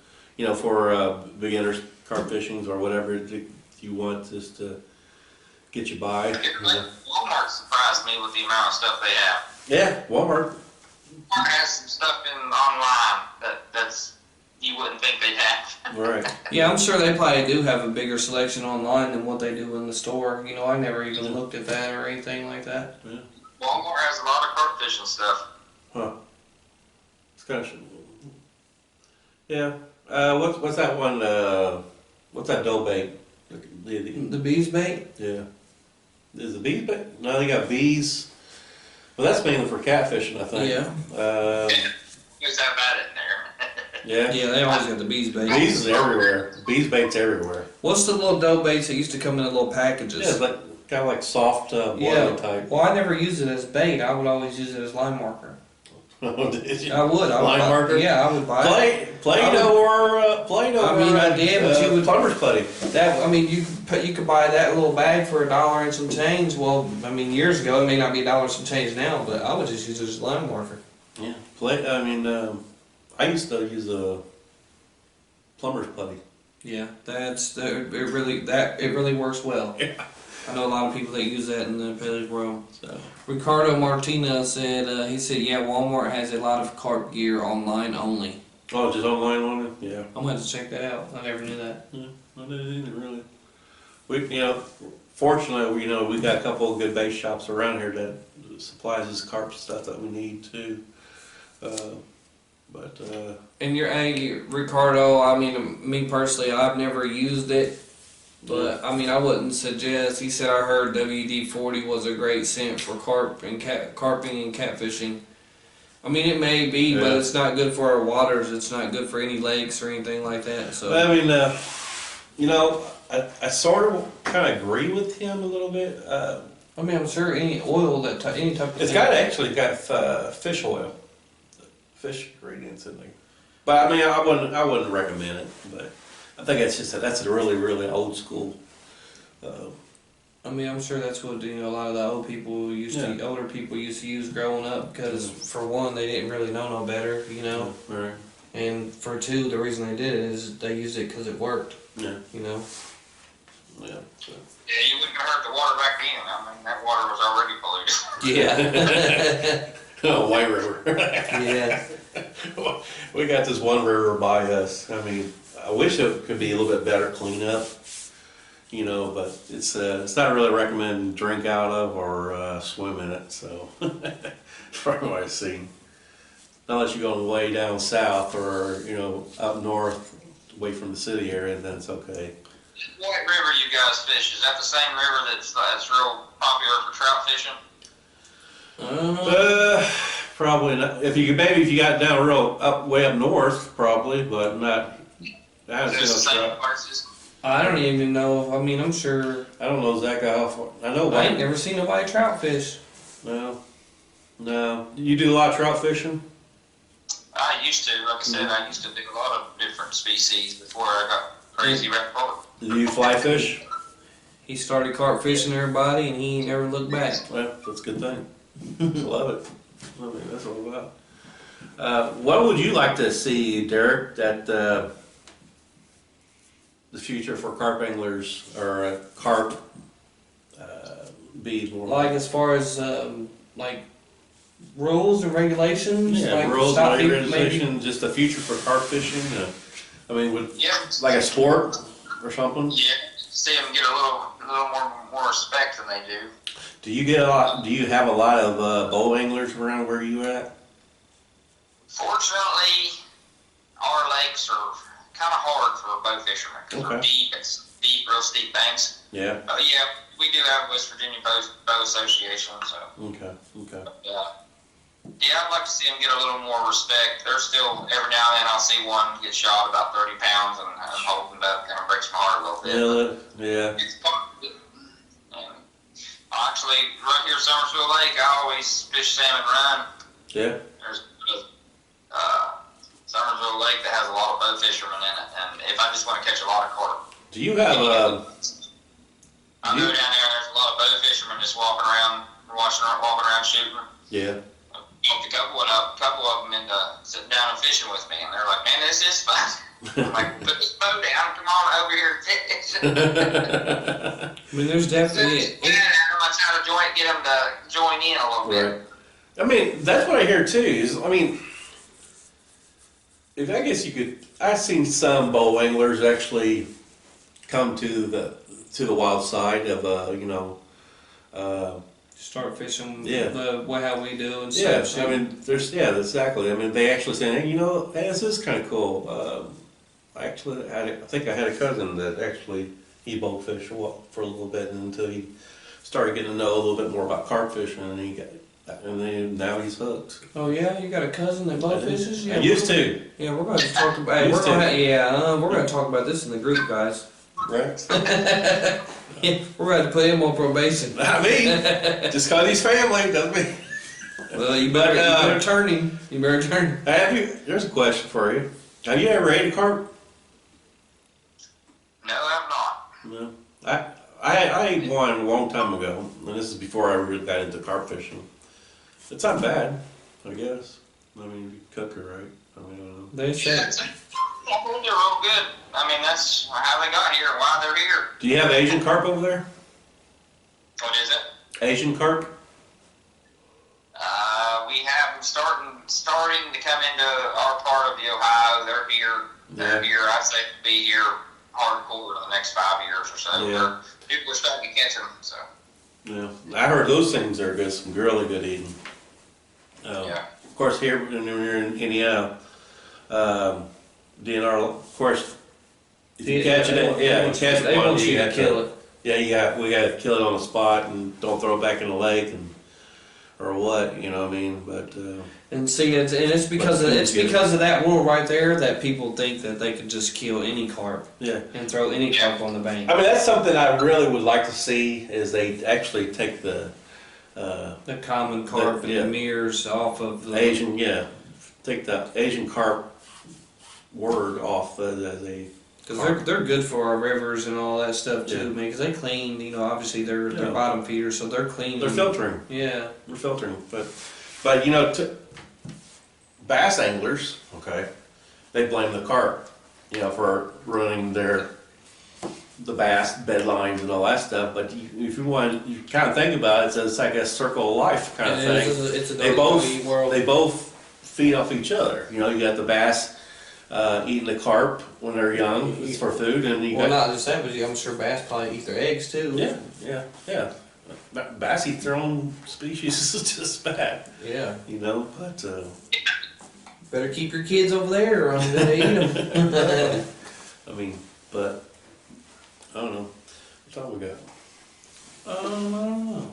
For beginners carp fishings or whatever you want just to get you by. Walmart surprised me with the amount of stuff they have. Yeah, Walmart. Walmart has some stuff online that's you wouldn't think they'd have. Right. Yeah, I'm sure they probably do have a bigger selection online than what they do in the store. I never even looked at that or anything like that. Yeah. Walmart has a lot of carp fishing stuff. Huh. It's kind of. Yeah. What's that one? What's that dough bait? The bees bait? Yeah. Is the bees bait? No, they got bees. Well, that's mainly for catfishing, I think. Yeah. There's that bad in there. Yeah. Yeah, they always got the bees bait. Bees is everywhere. Bees bait's everywhere. What's the little dough baits that used to come in the little packages? Yeah, it's like kind of like soft boiling type. Well, I never used it as bait. I would always use it as line marker. Did you? I would. Line marker? Yeah, I would buy it. Play-Doh or Play-Doh. I did, but you would. Plumber's putty. You could buy that little bag for $1 and some change. Well, years ago it may not be $1 and some change now, but I would just use it as a line marker. Yeah. I used to use a plumber's putty. Yeah, it really works well. Yeah. I know a lot of people that use that in the village world. So Ricardo Martinez said yeah, Walmart has a lot of carp gear online only. Oh, just online on it? Yeah. I'm gonna have to check that out. I never knew that. Yeah, I didn't either, really. Fortunately, we got a couple of good bait shops around here that supplies us carp stuff that we need too. And Ricardo, me personally, I've never used it, but I wouldn't suggest. He said I heard WD-40 was a great scent for carping and catfishing. I mean, it may be, but Yeah. it's not good for our waters. It's not good for any lakes or anything like that. So I mean, you know, I sort of kind of agree with him a little bit. I mean, I'm sure any oil any type of It's thing. actually got fish oil, fish ingredients in there. But I mean, I wouldn't recommend it. But I think that's a really really old school. I mean, I'm sure that's what a lot of the older people used to use growing up because for one, they didn't really know no better, Right. and for two, the reason they did it is they used it because it worked. Yeah. Yeah. So. Yeah, you wouldn't have heard the water back then. I mean, that water was already polluted. Yeah. Oh, White River. Yeah. We got this one river by us. I mean, I wish it could be a little bit better cleanup, but it's not really recommended to drink out of or swim in it. So from what I've seen, unless you're going way down south or up north, away from the city area, then it's okay. What river you guys fish? Is that the same river that's real popular for trout fishing? Probably not. If you got down way up north, probably, but not. I haven't Is it the seen no same trout. places? I don't even know. I mean, I'm sure. I don't know exactly how far. I know. I ain't never seen nobody trout fish. No. You do a lot of trout fishing? I used to. Like I said, I used to do a lot of different species before I got crazy about it. Do you fly fish? He started carp fishing everybody, and he ain't never looked back. Well, that's a good thing. Love it. I mean, that's what it's about. What would you like to see, Derek, that the future for carp anglers or carp be more Like as far as like rules and regulations. Yeah, like rules stop and people regulations, just the future for carp fishing. I mean, Yeah. like a sport or something. Yeah. See them get a little more respect than they do. Do you have a lot of bow anglers around where you at? Fortunately, our lakes are kind of hard for bow fishermen because Okay. they're deep. It's deep, real steep banks. Yeah. Yeah, we do have a West Virginia Bow Association, so. Okay. Yeah, I'd like to see them get a little more respect. They're still, every now and then I'll see one get shot about 30 pounds, and I'm hoping that kind of breaks my heart a little bit. Yeah. It's part of it. And actually, right here at Summerville Lake, I always fish salmon run. Yeah. There's Summerville Lake that has a lot of bow fishermen in it, and if I just want to catch a lot of carp, Do you have I go down there and there's a lot of bow fishermen just walking around shooting. Yeah. Hooked a couple of them into sitting down and fishing with me, and they're like, "Man, this is fun." I'm like, "Put this boat down, come on over here and fish." I mean, there's definitely. I'm trying to get them to join in a little bit. Right. I mean, that's what I hear too. I guess you could. I've seen some bow anglers actually come to the wild side of Start fishing Yeah. the way how we do and Yeah, stuff. I mean, exactly. I mean, they actually say, hey, this is kind of cool. I think I had a cousin that actually, he bow fished for a little bit until he started getting to know a little bit more about carp fishing, and now he's hooked. Oh yeah, you got a cousin that bow fishes? Yeah, I used to. Yeah, we're going to talk about. Used to. We're going to talk about this in the group, guys. Right? Yeah, we're going to put him on probation. Not me. Just cause he's family doesn't mean. Well, you better turn him. You better turn him. There's a question for you. Have you ever ate a carp? No, I'm not. No. I ate one a long time ago, and this is before I really got into carp fishing. It's not bad, I guess. I mean, you cook it right. I mean, I don't know. They said. I think they're real good. I mean, that's how they got here and why they're here. Do you have Asian carp over there? What is it? Asian carp? We have them starting to come into our part of the Ohio. They're here. They're here. I'd say they'll be here hardcore in the next 5 years or so. Yeah. People are starting to catch them. So. Yeah. I heard those things are good, some really good eating. Yeah. Of course, here when we're in Indiana, DNR, of course, if you catch it, you catch They one, want you to have kill it. Yeah, we got to kill it on the spot and don't throw it back in the lake. And or what, you know what I mean? But And see, it's because of that rule right there that people think that they can just kill any carp. Yeah. And throw any carp on the bank. I mean, that's something I really would like to see is they actually take the common carp and the mirrors off of the Asian, take the Asian carp word off the. Because they're good for our rivers and all that stuff too, man. Because they clean, you know, obviously they're bottom feeders, so they're cleaning. They're filtering. Yeah. They're filtering. But you know, bass anglers, okay, they blame the carp, you know, for ruining the bass bed lines and all that stuff. But if you kind of think about it, it's like a circle of life kind of thing. It's a they both feed off each other. You know, you got the bass eating the carp when they're young for food, and not just that, but I'm sure bass probably eat their eggs too. Yeah. Bass eat their own species is just bad. Yeah. You know, but better keep your kids over there, or I'm gonna eat them. I mean, but I don't know. What time we got? I don't know.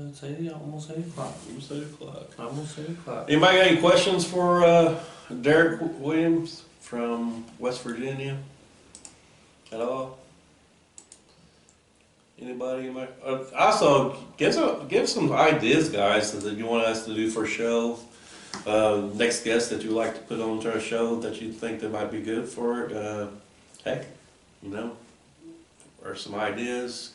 It's almost 8 o'clock. Almost 8 o'clock. Anybody got any questions for Derek Williams from West Virginia at all? Anybody? Also, give some ideas, guys, that you want us to do for a show. Next guest that you'd like to put on to our show that you think that might be good for it. Heck, you know, or some ideas.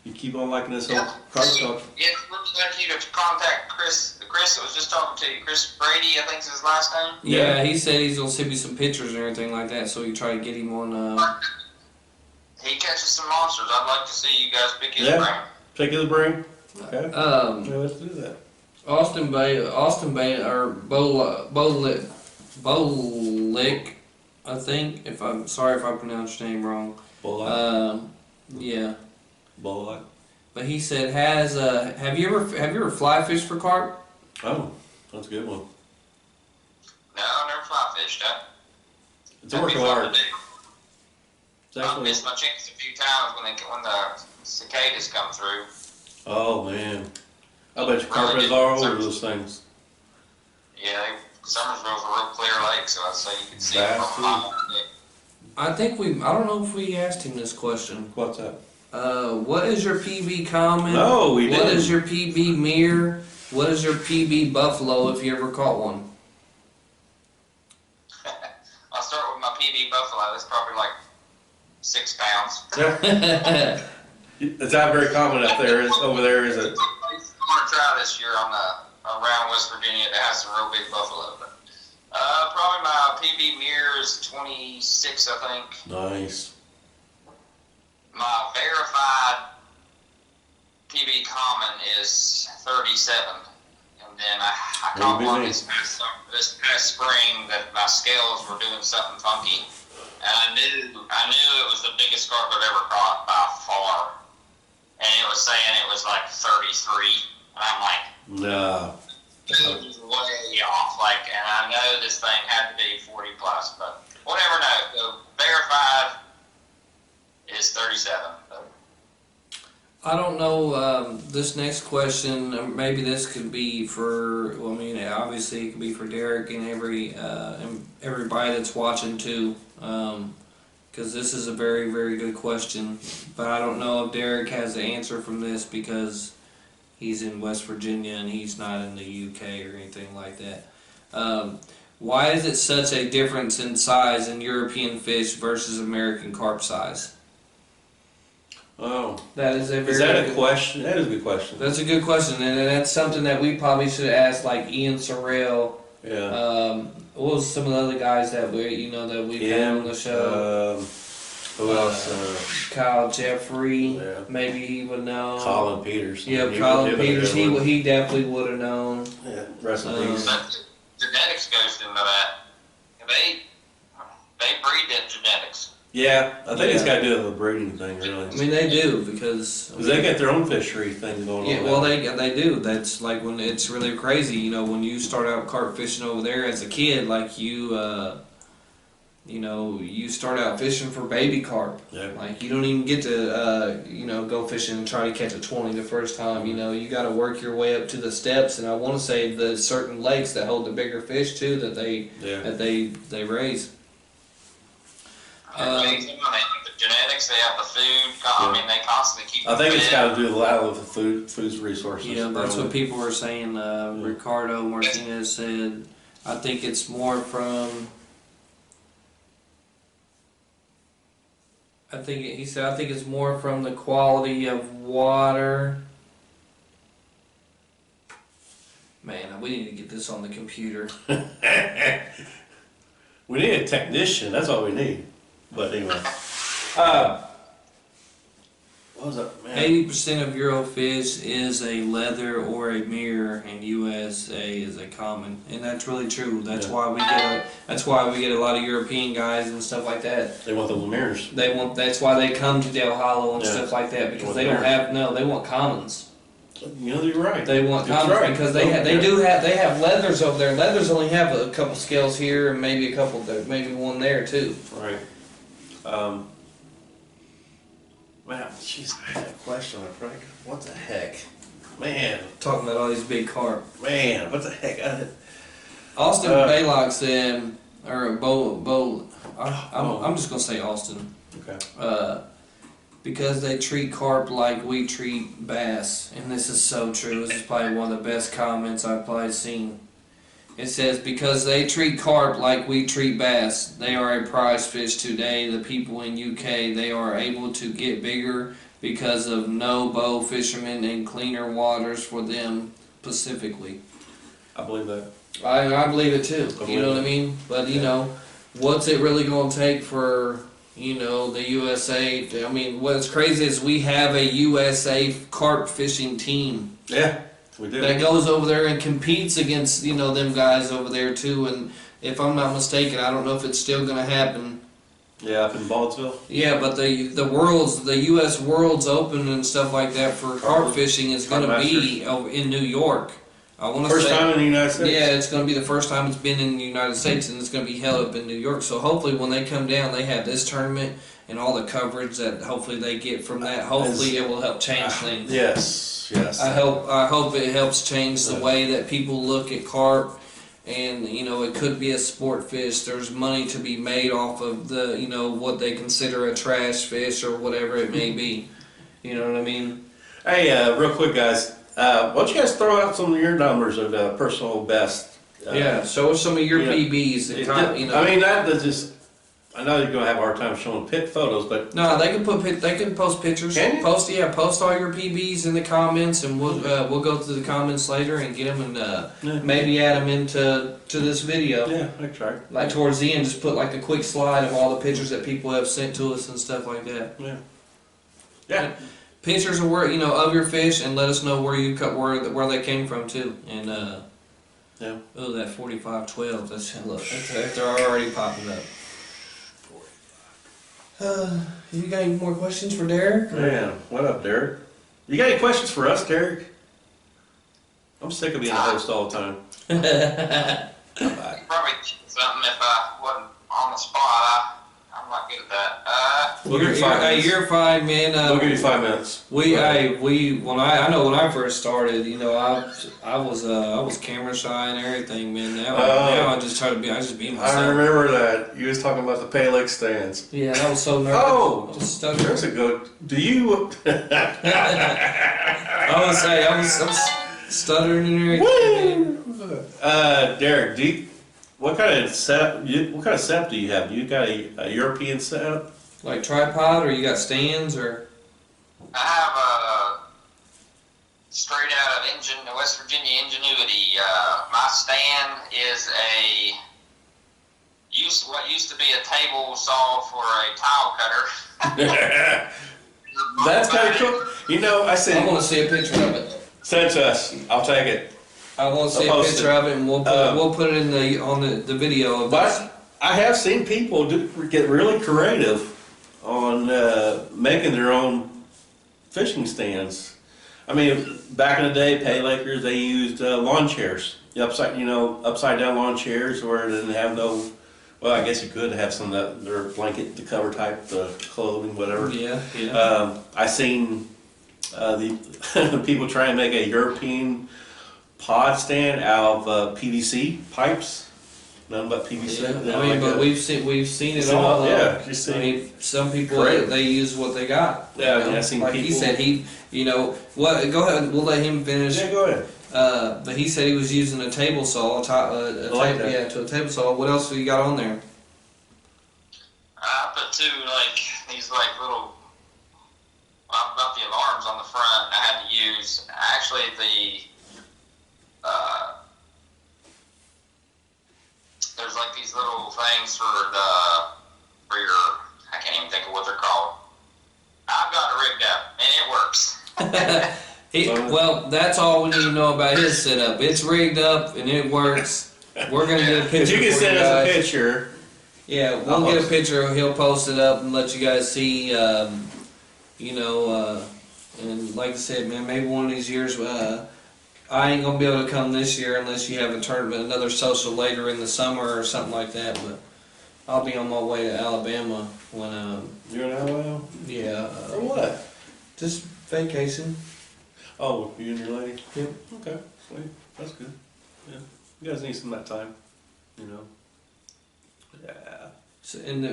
You keep on liking this whole carp talk. Yeah, we'd like you to contact Chris. Chris that was just talking to you. Chris Brady, I think is his last name. Yeah, he said he's gonna send me some pictures and everything like that, so we try to get him on. He catches some monsters. I'd like to see you guys pick his brain. Pick his brain. Okay. Yeah, let's do that. Austin Bay, or Bolick, I think. Sorry if I pronounced your name wrong. Bolick. Yeah. Bolick. But he said, have you ever fly fished for carp? Oh, that's a good one. No, I never fly fished. It's working hard. I missed my chance a few times when the cicadas come through. Oh man, I bet you carp is all over those things. Yeah, Summerville's a real clear lake, so I'd say you can see them from a mile. I don't know if we asked him this question. What's that? What is your PB common? No, we didn't. What is your PB mirror? What is your PB buffalo if you ever caught one? I'll start with my PB buffalo. That's probably like 6 pounds. It's not very common up there. Over there, is it? I'm going to try this year around West Virginia to have some real big buffalo. But, probably my PB mirror is 26, I think. Nice. My verified PB common is 37. And then I caught one this past spring that my scales were doing something funky. And I knew it was the biggest carp I've ever caught by far. And it was saying it was like 33. And I'm like, no. It was way off. And I know this thing had to be 40 plus, but whatever. No, so verified is 37. I don't know. This next question, maybe this could be for. Well, I mean, obviously it could be for Derek and everybody that's watching too, because this is a very, very good question. But I don't know if Derek has the answer from this because he's in West Virginia and he's not in the UK or anything like that. Why is it such a difference in size in European fish versus American carp size? Oh, Is that a question? That is a good question. That's a good question, and that's something that we probably should ask, like Ian Sorrell. Yeah. What was some of the other guys that we've had on the show? Who else? Kyle Jeffrey. Yeah. Maybe he would know. Colin Peters. Yeah, Colin Peters. He definitely would have known. Yeah. Rest in peace. Genetics goes into that. They breed that genetics. Yeah, I think it's got to do with the breeding thing, really. I mean, they do because they got their own fishery thing going on. Yeah, well, they do. That's like when it's really crazy. You know, when you start out carp fishing over there as a kid, like you you know, you start out fishing for baby carp. Yeah. Like, you don't even get to, you know, go fishing and try to catch a 20 the first time. You know, you got to work your way up to the steps, and I want to say the certain lakes that hold the bigger fish too that they raise. The genetics, they have the food. I mean, they constantly keep. I think it's got to do a lot with the food resources. Yeah, that's what people were saying. Ricardo Martinez said, I think it's more from. He said, I think it's more from the quality of water. Man, we need to get this on the computer. We need a technician. That's all we need. But anyway, what was that, man? 80% of Eurofish is a leather or a mirror, and USA is a common, and that's really true. That's why we get a lot of European guys and stuff like that. They want the mirrors. That's why they come to Del Hollow and stuff like that, because they want commons. You know, you're right. They want commons because they have leathers over there. Leathers only have a couple scales here and maybe a couple there, maybe one there too. Right. Man, jeez, I had a question. What the heck? Man. Talking about all these big carp. Man, what the heck? Austin Baylock said, or I'm just gonna say Austin. Okay. Because they treat carp like we treat bass, and this is so true. This is probably one of the best comments I've probably seen. It says, because they treat carp like we treat bass, they are a prize fish today. The people in UK, they are able to get bigger because of no bow fishermen and cleaner waters for them specifically. I believe that. I believe it too. You know what I mean? But you know, what's it really going to take for, you know, the USA? I mean, what's crazy is we have a USA carp fishing team. Yeah. We do. That goes over there and competes against, you know, them guys over there too. And if I'm not mistaken, I don't know if it's still going to happen. Yeah, up in Baldwin. Yeah, but the U.S. World's Open and stuff like that for carp fishing is going to be in New York. I want to First time in the United States. Yeah, it's going to be the first time it's been in the United States, and it's going to be held up in New York. So hopefully, when they come down, they have this tournament and all the coverage that hopefully they get from that. Hopefully, it will help change things. Yes. Yes. I hope it helps change the way that people look at carp, and you know, it could be a sport fish. There's money to be made off of the, you know, what they consider a trash fish or whatever it may be. You know what I mean? Hey, real quick, guys. Why don't you guys throw out some of your numbers of personal best? Yeah, show us some of your PBs. And you know. I mean, that's just. I know you're gonna have a hard time showing pit photos, but no, they can post pictures. Can you? Post all your PBs in the comments, and we'll go through the comments later and get them and maybe add them into this video. Yeah, I try. Like towards the end, just put like a quick slide of all the pictures that people have sent to us and stuff like that. Yeah. Yeah. Pictures of where, you know, of your fish, and let us know where you cut where they came from too. And yeah. Oh, that 4512. They're already popping up. You got any more questions for Derek? Man, what up, Derek? You got any questions for us, Derek? I'm sick of being a host all the time. Probably something if I wasn't on the spot. I'm not good at that. We'll give you 5 minutes. You're fine, man. We'll give you 5 minutes. I know when I first started, you know, I was camera shy and everything, man. Now I just try to be. I just be myself. I remember that you was talking about the Pay Lake stands. Yeah, I was so nervous. Oh, I there's a good. Do you? I was stuttering and everything. Derek, what kind of setup do you have? You got a European setup? Like tripod, or you got stands, or? I have a straight out of West Virginia Ingenuity. My stand is what used to be a table saw for a tile cutter. That's kind of cool. You know, I want to see a picture of it. Send it to us. I'll take it. I want to see a picture of it, and we'll put it on the video of this. But I have seen people get really creative on making their own fishing stands. I mean, back in the day, Pay Lakers, they used lawn chairs, upside down lawn chairs where it didn't have no Well, I guess you could have some of that, their blanket to cover type, the clothing, whatever. Yeah. I seen the people try and make a European pod stand out of PVC pipes. Nothing but PVC. Yeah. I mean, but we've seen it all. Yeah, I mean, some people they use what they got. Yeah, you know? I seen like people. He said what? Go ahead. We'll let him finish. Yeah, go ahead. But he said he was using a table saw, to a table saw. What else have you got on there? I put two these little. About the alarms on the front. I had to use actually there's these little things for your. I can't even think of what they're called. I've got it rigged up and it works. Well, that's all we need to know about his setup. It's rigged up and it works. We're gonna get a picture. If you can send us a picture. Yeah, we'll get a picture. He'll post it up and let you guys see. And like I said, man, maybe one of these years, I ain't gonna be able to come this year unless you have a tournament, another social later in the summer or something like that. But I'll be on my way to Alabama when. You're in Alabama? Yeah. For what? Just vacation. Oh, you and your lady? Yep. Okay, sweet. That's good. Yeah, you guys need some of that time, you know. Yeah. So, and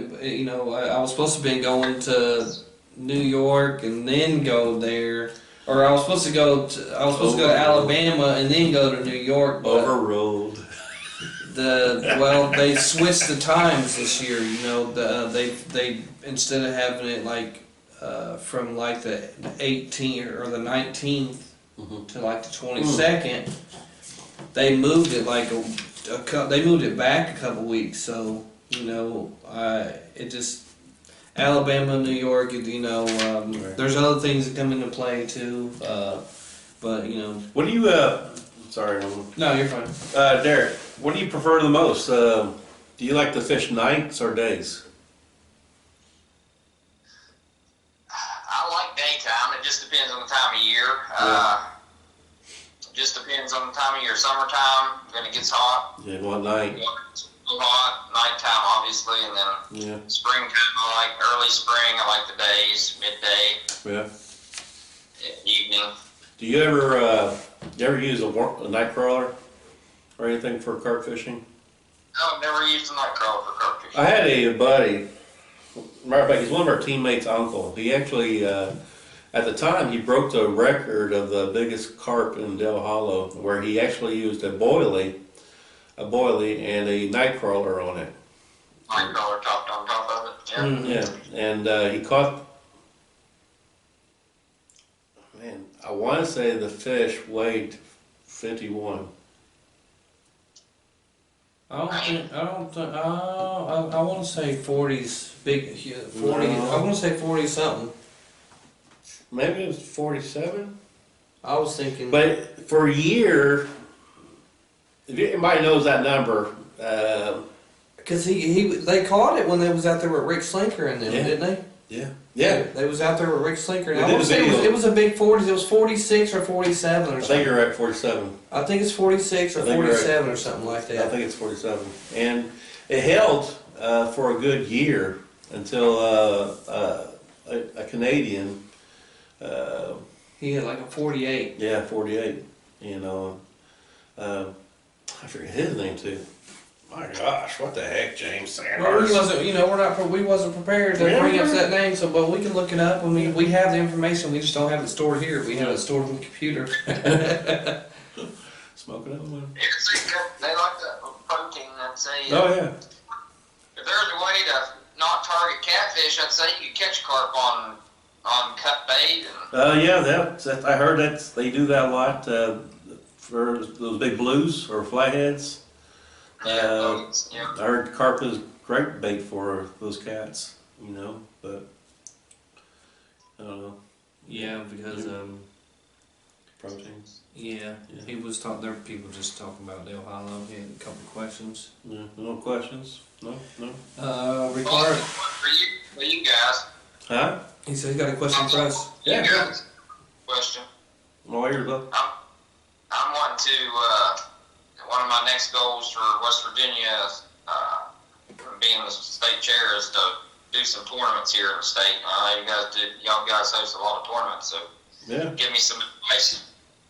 I was supposed to be going to New York and then go there, or I was supposed to go to Alabama and then go to New York. But overruled. They switched the times this year. They instead of having it from the 18th or the 19th to the 22nd, they moved it they moved it back a couple weeks. So Alabama, New York, there's other things that come into play too. But What do you? Sorry. No, you're fine. Derek, what do you prefer the most? Do you like to fish nights or days? I like daytime. It just depends on the time of year. Just depends on the time of year. Summertime, when it gets hot. Yeah, one night. It's hot. Nighttime, obviously, and then springtime. I like early spring. I like the days, midday. Yeah. Evening. Do you ever use a night crawler or anything for carp fishing? No, I've never used a night crawler for carp fishing. I had a buddy. Matter of fact, he's one of our teammates' uncle. He actually, at the time, he broke the record of the biggest carp in Del Hollow, where he actually used a boilie and a night crawler on it. Night crawler topped on top of it. Yeah. Mm-hmm. Yeah, and he caught. Man, I want to say the fish weighed 51. I want to say 40s, big 40. No. I want to say 40 something. Maybe it was 47. I was thinking. But for a year, if anybody knows that number, Because they caught it when they was out there with Rick Slinker and them, didn't they? yeah. They was out there with Rick Slinker. And We I did want to a say video. it was a big 40s. It was 46 or 47 or I something. think you're right, 47. I think it's 46 or I think you're 47 or something like I that. think it's 47. And it held for a good year until a Canadian, He had like a 48. 48, I forget his name too. My gosh, what the heck, James Well, we Sanders? we wasn't prepared to bring up that name, but we can look it up. I mean, we have the information. We just don't have it stored here. We have it stored on the computer. Smoking up one. They like the protein. I'd say. Oh yeah. If there's a way to not target catfish, I'd say you could catch carp on cut bait. And I heard that they do that a lot for those big blues or flatheads. I heard carp is great bait for those cats, but I don't know. Yeah, because Protein. yeah, he was talking. There were people just talking about Del Hollow. He had a couple of questions. Yeah, no questions? No. Ricardo. For you guys. Huh? He said he got a question for us. Yeah. You guys. Question. Well, you're the. I'm wanting to. One of my next goals for West Virginia, being the state chair is to do some tournaments here in the state. Y'all guys host a lot of tournaments, so Yeah. give me some advice.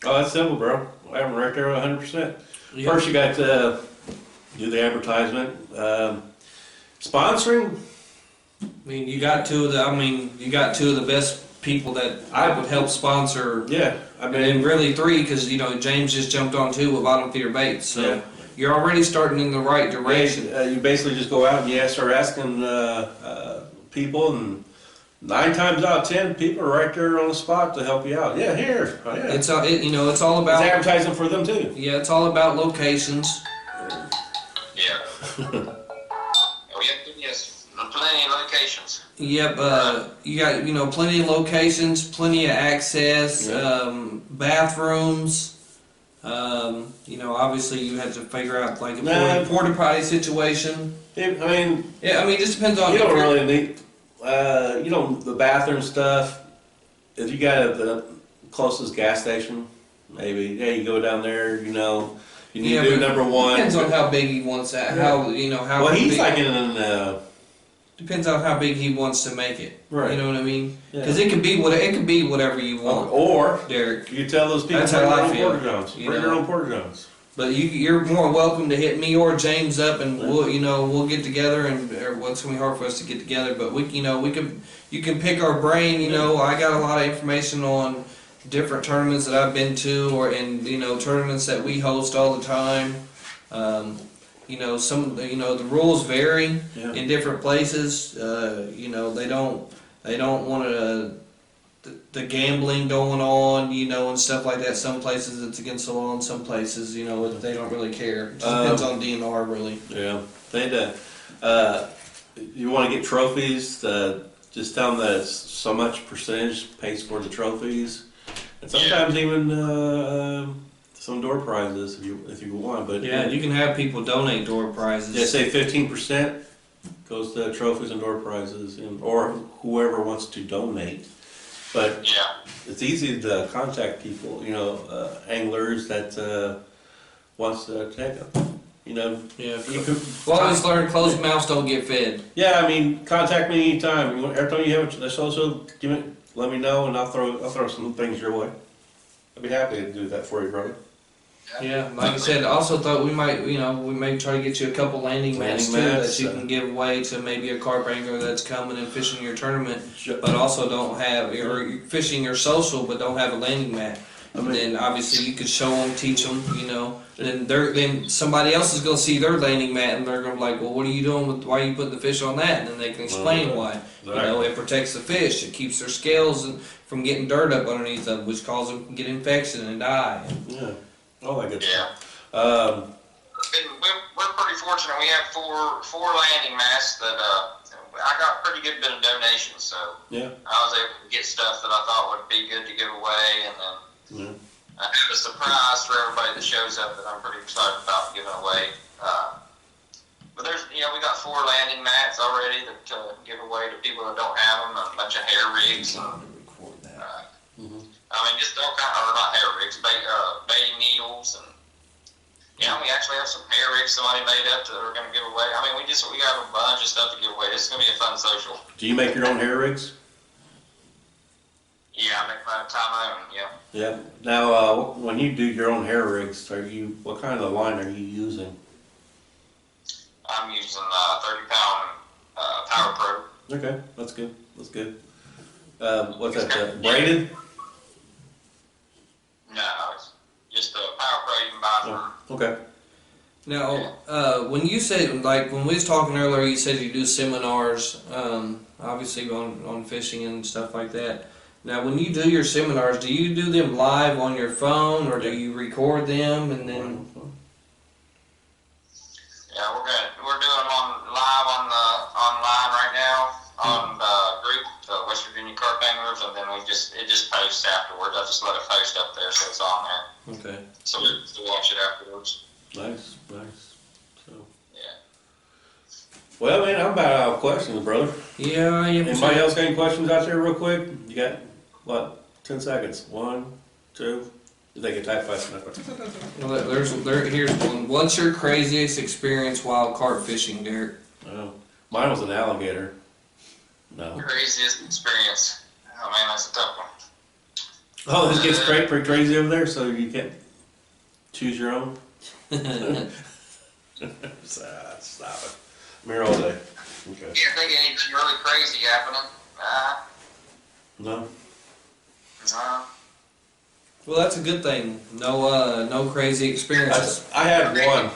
Oh, that's simple, bro. I'm right there 100%. Yeah. First, you got to do the advertisement. Sponsoring, I mean, you got two of the best people that I would help sponsor. yeah. I mean, And really three, because James just jumped on two with bottom feeder baits, so Yeah. you're already starting in the right direction. you basically just go out and you start asking people, and 9 times out of 10, people are right there on the spot to help you out. Yeah, here. Oh, yeah. It's it's all It's about advertising for them too. yeah, it's all about locations. Yeah. Oh, yeah, yes, plenty of locations. Yep, you got plenty of locations, plenty of access, Yeah. bathrooms. Obviously you have to figure out like a Nah. porta potty situation. I mean, Yeah, I mean, it just depends on. you don't really need, the bathroom stuff. If you got the closest gas station, maybe, yeah, you go down there, you need Yeah, to do but number one. Depends on how big he wants that. How Well, he's big, like in, depends on how big he wants to make it. Right. You know what I mean? Yeah. Because it could be whatever you want, or Derek. you tell those people That's bring how your I own feel, porta johns. you Bring know. your own porta johns. But you're more welcome to hit me or James up, and we'll get together, or it's gonna be hard for us to get together. But you can pick our brain. I got a lot of information on different tournaments that I've been to, tournaments that we host all the time. The rules vary Yeah. in different places. They don't want the gambling going on, and stuff like that. Some places it's against the law, and some places, they don't really care. It just depends on DNR, really. Yeah. You want to get trophies, just tell them that it's so much percentage pays for the trophies. And sometimes even some door prizes if you want. But Yeah, you can have people donate door prizes. yeah, say 15% goes to trophies and door prizes, or whoever wants to donate. But Yeah. it's easy to contact people, anglers that wants to take them. Yeah. You could, Well, always learn closed mouths don't get fed. yeah, I mean, contact me anytime. Every time you have a social, let me know, and I'll throw some things your way. I'd be happy to do that for you, brother. Yeah, like I said, I also thought we may try to get you a couple landing mats too mats, that you can give away to maybe a carp angler that's coming and fishing your tournament, but also don't have, or you're fishing your social but don't have a landing mat. And then obviously you could show them, teach them, and then somebody else is going to see their landing mat and they're going to be like, well, what are you doing why are you putting the fish on that? And then they can explain why. It protects the fish, it keeps their scales from getting dirt up underneath them, which causes them to get infection and die. Yeah, all that good Yeah. stuff. We're pretty fortunate. We have four landing mats that I got a pretty good bit of donations, so Yeah. I was able to get stuff that I thought would be good to give away, and then Yeah. I have a surprise for everybody that shows up that I'm pretty excited about giving away. But we got 4 landing mats already to give away to people that don't have them. A bunch of hair rigs. Record that. Just all kind of, or not hair rigs, baiting needles, and we actually have some hair rigs somebody made up that we're going to give away. We got a bunch of stuff to give away. It's going to be a fun social. Do you make your own hair rigs? Yeah, I make my own. Yeah. Yeah. Now, when you do your own hair rigs, what kind of line are you using? I'm using 30-pound Power Pro. Okay, that's good. That's good. What's that? Braided? No, it's just a Power Pro you can buy for. Okay. Now, when you said, like, when we was talking earlier, you said you do seminars, obviously on fishing and stuff like that. Now, when you do your seminars, do you do them live on your phone, or do you record them and then? Yeah, we're doing them live online right now on the group, West Virginia Carp Anglers, and then it just posts afterwards. I just let it post up there, so it's on there. Okay. So we can watch it afterwards. Nice. So. Yeah. Well, man, I'm about out of questions, brother. Yeah. Anybody else got any questions out there, real quick? You got 10 seconds. 1, 2. They can type fast enough. Well, here's one. What's your craziest experience while carp fishing, Derek? Oh. Mine was an alligator. No. Craziest experience. Oh man, that's a tough one. Oh, this gets pretty crazy over there, so you can't choose your own? Stop it. I'm here all day. Okay. You can't think of anything really crazy happening. No? No. Well, that's a good thing. No crazy experiences. I had one.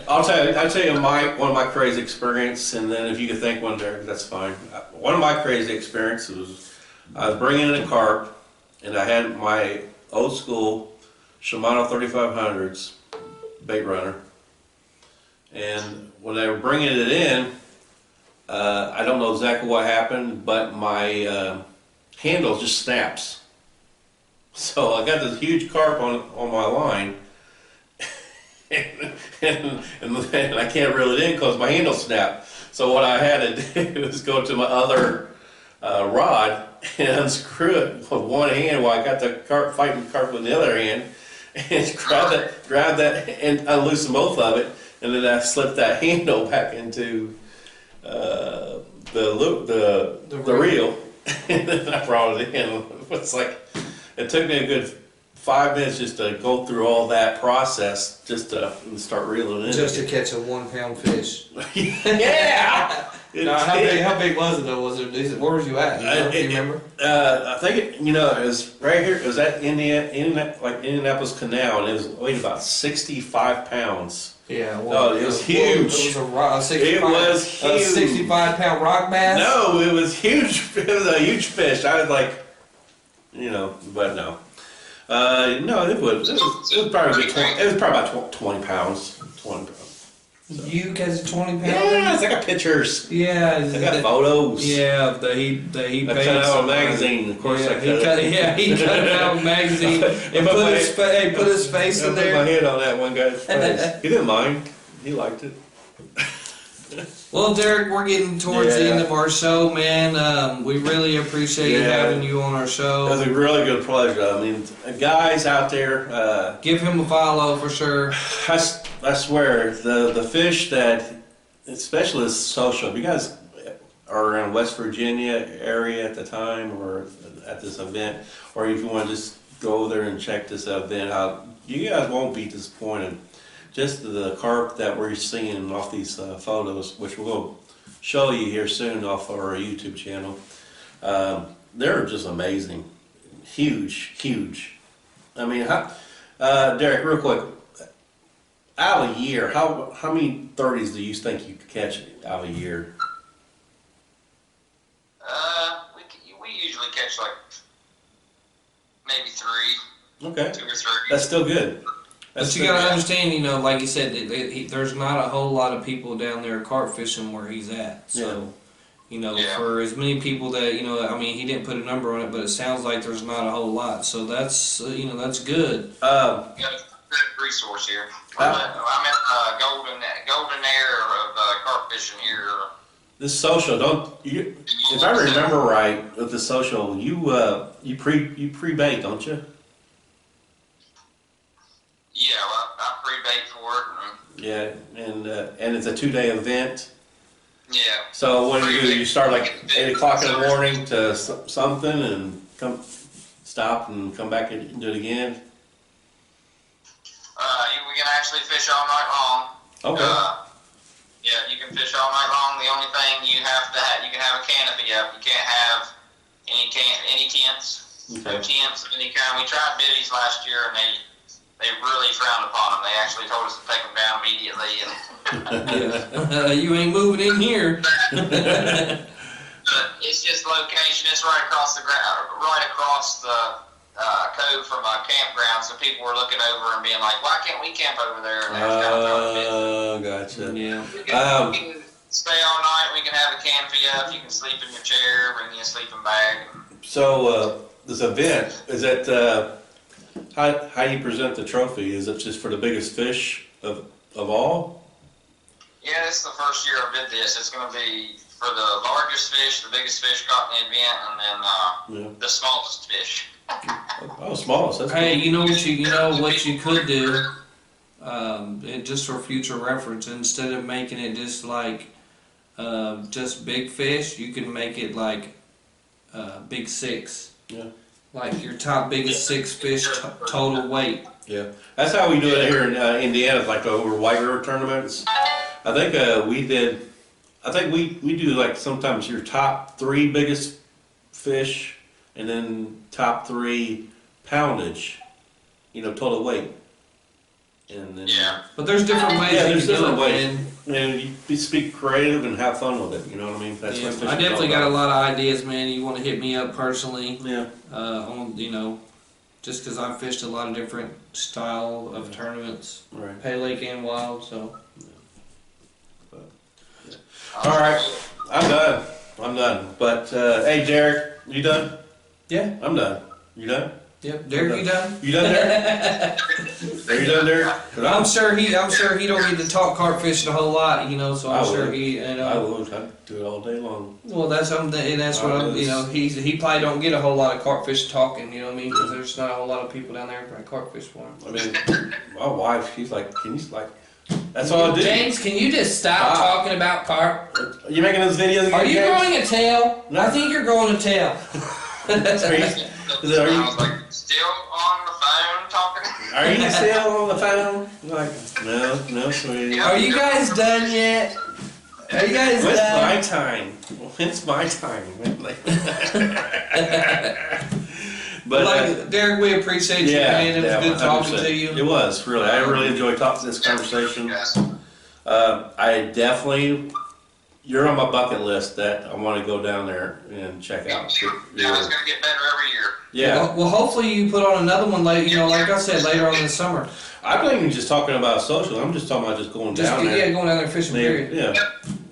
I'll tell you one of my crazy experiences, and then if you can think one there, that's fine. One of my crazy experiences was I was bringing in a carp, and I had my old school Shimano 3500s bait runner, and when they were bringing it in, I don't know exactly what happened, but my handle just snaps. So I got this huge carp on my line, and I can't reel it in because my handle snapped. So what I had to do was go to my other rod and unscrew it with one hand while I got the carp fighting the carp with the other hand, and grab that and unloosen both of it, and then I slipped that handle back into the reel, and then I brought it in. It's like it took me a good 5 minutes just to go through all that process just to start reeling it in. Just to catch a 1 pound fish. Yeah. No, how big was it though? Was it decent? Where was you at? Do you remember? I think it was right here. It was at Indianapolis Canal, and it was weighed about 65 pounds. Yeah. Well, it was huge. It was a 65-pound rock bass. No, it was huge. It was a huge fish. I was like, but no. No, it was probably about 20 pounds. 20 pounds. So. You catch a 20 pounder? Yeah, I got pictures. Yeah, I got photos. Yeah, he I cut out a magazine. Of course, he cut it out of a magazine and put his face in there. I put my head on that one guy's face. He didn't mind. He liked it. Well, Derek, we're getting towards the end of our show, man. We really appreciate having you on our show. It was a really good pleasure. I mean, guys out there, give him a follow for sure. I swear, the fish that, especially this social, if you guys are around West Virginia area at the time or at this event, or if you want to just go there and check this event out, you guys won't be disappointed. Just the carp that we're seeing off these photos, which we'll show you here soon off of our YouTube channel, they're just amazing. Huge. I mean, Derek, real quick, out of a year, how many 30s do you think you could catch out of a year? We usually catch like maybe 3. Okay. 2 or 3. That's still good. But you gotta understand, like you said, there's not a whole lot of people down there carp fishing where he's at. So, for as many people that, he didn't put a number on it, but it sounds like there's not a whole lot. So that's, that's good. We got a good resource here. I'm in golden era of carp fishing here. This social, if I remember right, with the social, you pre-bait, don't you? Yeah, well, I pre-bait for it. Yeah, and it's a 2-day event. Yeah. So what do? You start like 8 o'clock in the morning to something, and stop and come back and do it again. We can actually fish all night long. Okay. Yeah, you can fish all night long. The only thing you can have a canopy up. You can't have any tents. Okay. No tents of any kind. We tried biddies last year, and they really frowned upon them. They actually told us to take them down immediately. And you ain't moving in here. But it's just location. It's right across the cove from a campground. So people were looking over and being like, "Why can't we camp over there?" And Gotcha. Yeah. We can stay all night. We can have a canopy up. You can sleep in your chair. Bring you a sleeping bag. So this event, is that how you present the trophy? Is it just for the biggest fish of all? Yeah, this is the first year I did this. It's going to be for the largest fish, the biggest fish caught in the event, and then the smallest fish. Oh, smallest. That's Hey, cool. you know what you could do? just for future reference, instead of making it just like just big fish, you can make it like big six. Yeah. Like your top biggest 6 fish total weight. Yeah, that's how we do it here in Indiana, like over White River tournaments. I think we did. I think we do like sometimes your top 3 biggest fish, and then top 3 poundage, total weight. And then But there's different ways there's you can different do it, ways. man. And you be creative and have fun with it. You know what I mean? That's what fishing's I definitely all got a about. lot of ideas, man. You want to hit me up personally? Yeah. On just because I've fished a lot of different style of tournaments, Right. Pay Lake and Wild, so. All right, I'm done. But hey, Derek, you done? Yeah. I'm done. You done? Yep. Derek, you done? You done, Derek? Are you done, Derek? I'm sure he don't need to talk carp fishing a whole lot, so I I'm sure would. he, I would. I'd do it all day long. Well, that's something, and that's what I'm, he probably don't get a whole lot of carp fish talking, you know what I mean? Because there's not a whole lot of people down there that carp fish for him. I mean, my wife, she's like, can you that's all I do. James, can you just stop talking about carp? Are you making those videos again, Are you James? growing a tail? No. I think you're growing a tail. I was like, still on the phone talking? Are you still on the phone? Like, no, sweetie. Are you guys done yet? Are you guys When's done? my time? When's my time? But Derek, we appreciate you, man. It was good talking to you. It was, really. I really enjoyed this conversation. I definitely, you're on my bucket list that I want to go down there and check out. Yeah, it's going to get better every year. Yeah. Well, hopefully you put on another one later, like I said, later on in the summer. I'm not even just talking about social. I'm just talking about just going down there. Yeah, going down there fishing, period. Yeah.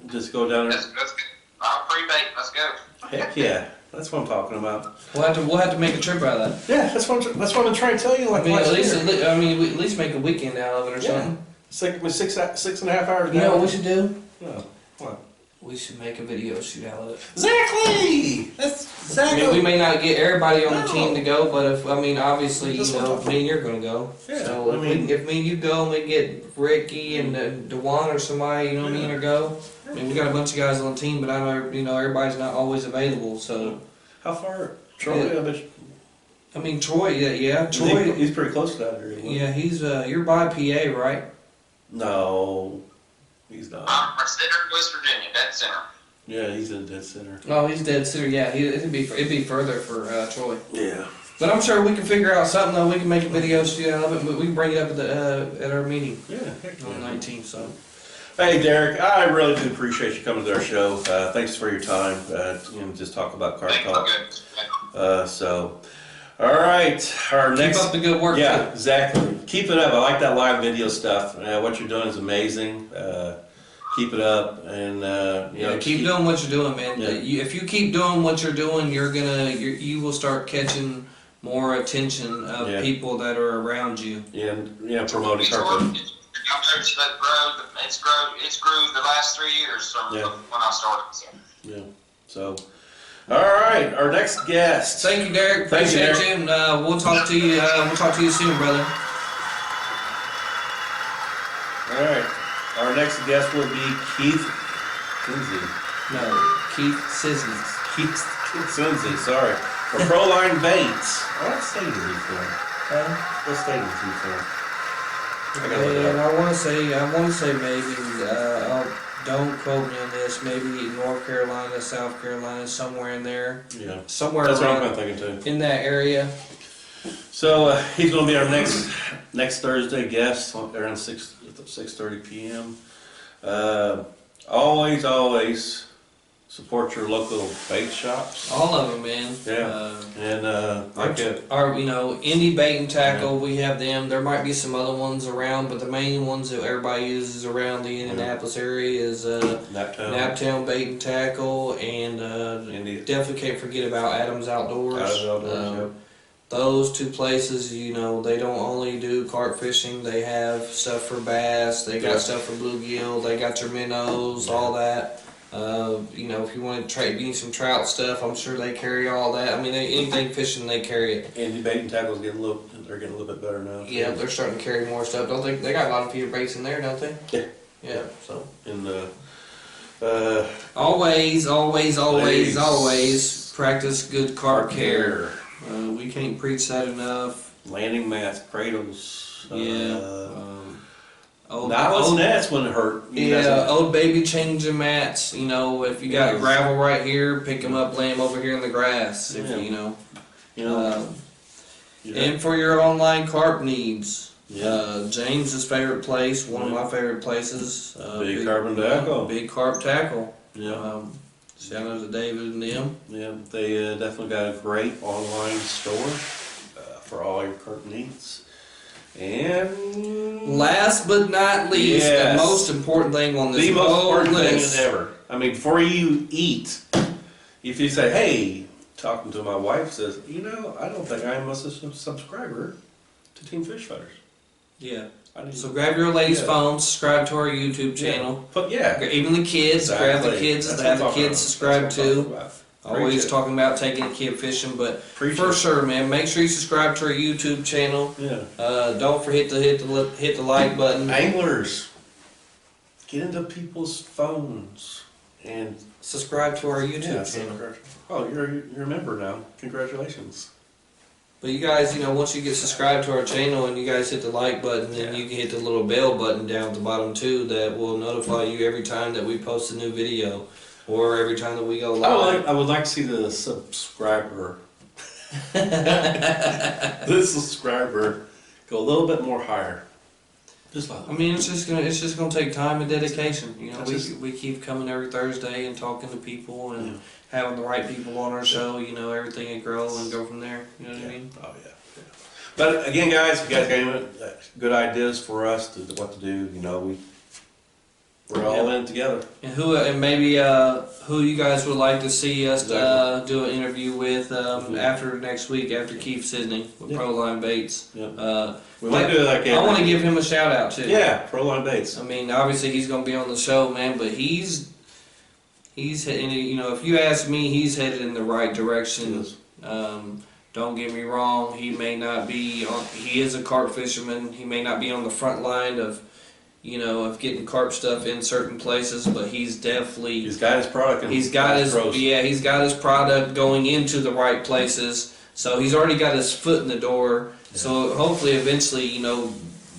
Just go down there. That's good. I'm pre-bait. Let's go. Heck yeah. That's what I'm talking about. We'll have to make a trip out of that. Yeah, that's what I'm trying to tell you. Like we at year. least make a weekend out of it or something. It's like 6.5 hours. You know what we should do? No. What? We should make a video shoot out of it. Exactly. That's exactly. We may not get everybody on the team to go, but obviously, me and you're gonna go. Yeah, So if me and you go, and we get Ricky and Dewan or somebody, or go. I mean, we got a bunch of guys on the team, but I know, everybody's not always available. So How far? Troy? Troy, yeah, Troy. He's pretty close to that area. Yeah, he's you're by PA, right? No, he's not. I'm considered West Virginia, dead center. Yeah, he's in dead center. Oh, he's dead center. Yeah, it'd be further for Troy. Yeah. But I'm sure we can figure out something though. We can make a video shoot out of it, but we can bring it up at our meeting Yeah. on the 19th. So. Hey, Derek, I really do appreciate you coming to our show. Thanks for your time. Just talk about Carp Talk. All right, our next. Keep up the good work. Yeah, exactly. Keep it up. I like that live video stuff. What you're doing is amazing. Keep it up, and keep doing what you're doing, man. Yeah. If you keep doing what you're doing, you will start catching more attention of people that are around you. Yeah, promoting carp. I've noticed that it's grew the last 3 years from when I started. So. Yeah. So, all right, our next guest. Thank you, Derek. Appreciate you. And we'll talk to you. We'll talk to you soon, brother. All right, our next guest will be Keith Lindsay. No, Keith Sisney. Keith Lindsay. Sorry, for Proline Baits. What state is he from? What state is he from? And I want to say maybe, don't quote me on this, maybe North Carolina, South Carolina, somewhere in there. Yeah. Somewhere That's around, what I'm thinking too. in that area. So he's going to be our next Thursday guest around 6:30 p.m. Always support your local bait shops. All of them, man. Yeah. And our Indie Bait and Tackle, we have them. There might be some other ones around, but the main ones that everybody uses around the Indianapolis area is Naptown Bait and Tackle, and definitely can't forget about Adams Outdoors. Those two places, they don't only do carp fishing. They have stuff for bass. They got stuff for bluegill. They got your minnows, all that. If you want to need some trout stuff, I'm sure they carry all that. I mean, anything fishing, they carry it. Indie Bait and Tackle's getting they're getting a little bit better now. Yeah, they're starting to carry more stuff. Don't they got a lot of feeder baits in there, don't they? Yeah. Yeah. So. And Always practice good carp care. We can't preach that enough. Landing mats, cradles. Old nets wouldn't hurt. Old baby changing mats. You know, if you got gravel right here, pick them up, lay them over here in the grass. If and for your online carp needs. James's favorite place, one of my favorite places. Big Carb Tackle. Big Carp Tackle. Yeah. Shout out to David and them. Yeah, they definitely got a great online store for all your carp needs. And last but not least, the most important thing on this whole list. Thing ever. I mean, before you eat, if you say, "Hey," talking to my wife says, "I don't think I'm a subscriber to Team Fish Fighters." Yeah. So grab your lady's phone, subscribe to our YouTube channel. Even the kids, grab the kids and have the kids subscribe too. Always talking about taking a kid fishing, but for sure, man, make sure you subscribe to our YouTube channel. Don't forget to hit the like button. Anglers, get into people's phones and subscribe to our YouTube channel. Oh, you're a member now. Congratulations. But you guys, once you get subscribed to our channel and you guys hit the like button, then you can hit the little bell button down at the bottom too that will notify you every time that we post a new video or every time that we go live. I would like to see the subscriber go a little bit more higher. It's just gonna take time and dedication. We keep coming every Thursday and talking to people and having the right people on our show. Everything will grow and go from there. You know what I mean? Oh yeah. But again, guys, if you guys got good ideas for us to what to do, we're all in together. And maybe who you guys would like to see us do an interview with after next week, after Keith Sidney with Proline Baits. We might do like I want to give him a shout out too. Yeah, Proline Baits. I mean, obviously he's going to be on the show, man, but he's heading. If you ask me, he's headed in the right direction. Don't get me wrong. He may not be on. He is a carp fisherman. He may not be on the front line of getting carp stuff in certain places, but he's definitely he's got his product. He's got his product going into the right places. So he's already got his foot in the door. Yeah. So hopefully, eventually,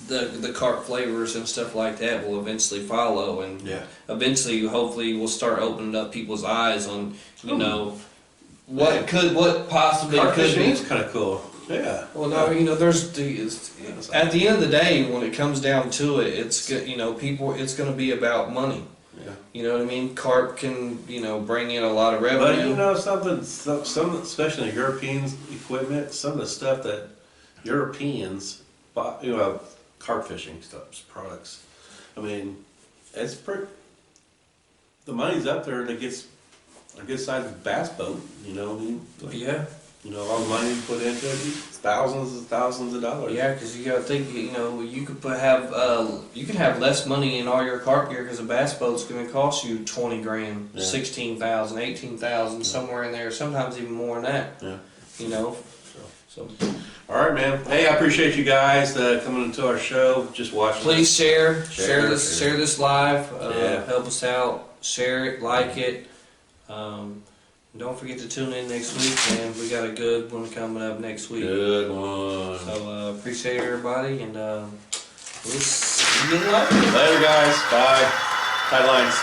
the carp flavors and stuff like that will eventually follow, and eventually, hopefully, we'll start opening up people's eyes on what possibly carp could be. It's kind of cool. Yeah. Well, no, there's at the end of the day, when it comes down to it, it's people. It's going to be about money. Yeah. You know what I mean? Carp can bring in a lot of revenue. But some especially European equipment, some of the stuff that Europeans buy, carp fishing products. I mean, it's pretty. The money's up there that gets a good sized bass boat. You know what I mean? All the money you put into it, thousands and thousands of dollars. Yeah, because you got to think, you could you can have less money in all your carp gear because a bass boat's going to cost you $20 grand, $16,000, $18,000, somewhere in there. Sometimes even more than that. Yeah. So. All right, man. Hey, I appreciate you guys coming into our show, just watching. Please share this live. Help us out. Share it, like it. Don't forget to tune in next week, man. We got a good one coming up next week. Good one. So appreciate everybody, and we'll see you later. Later, guys. Bye. Tight lines.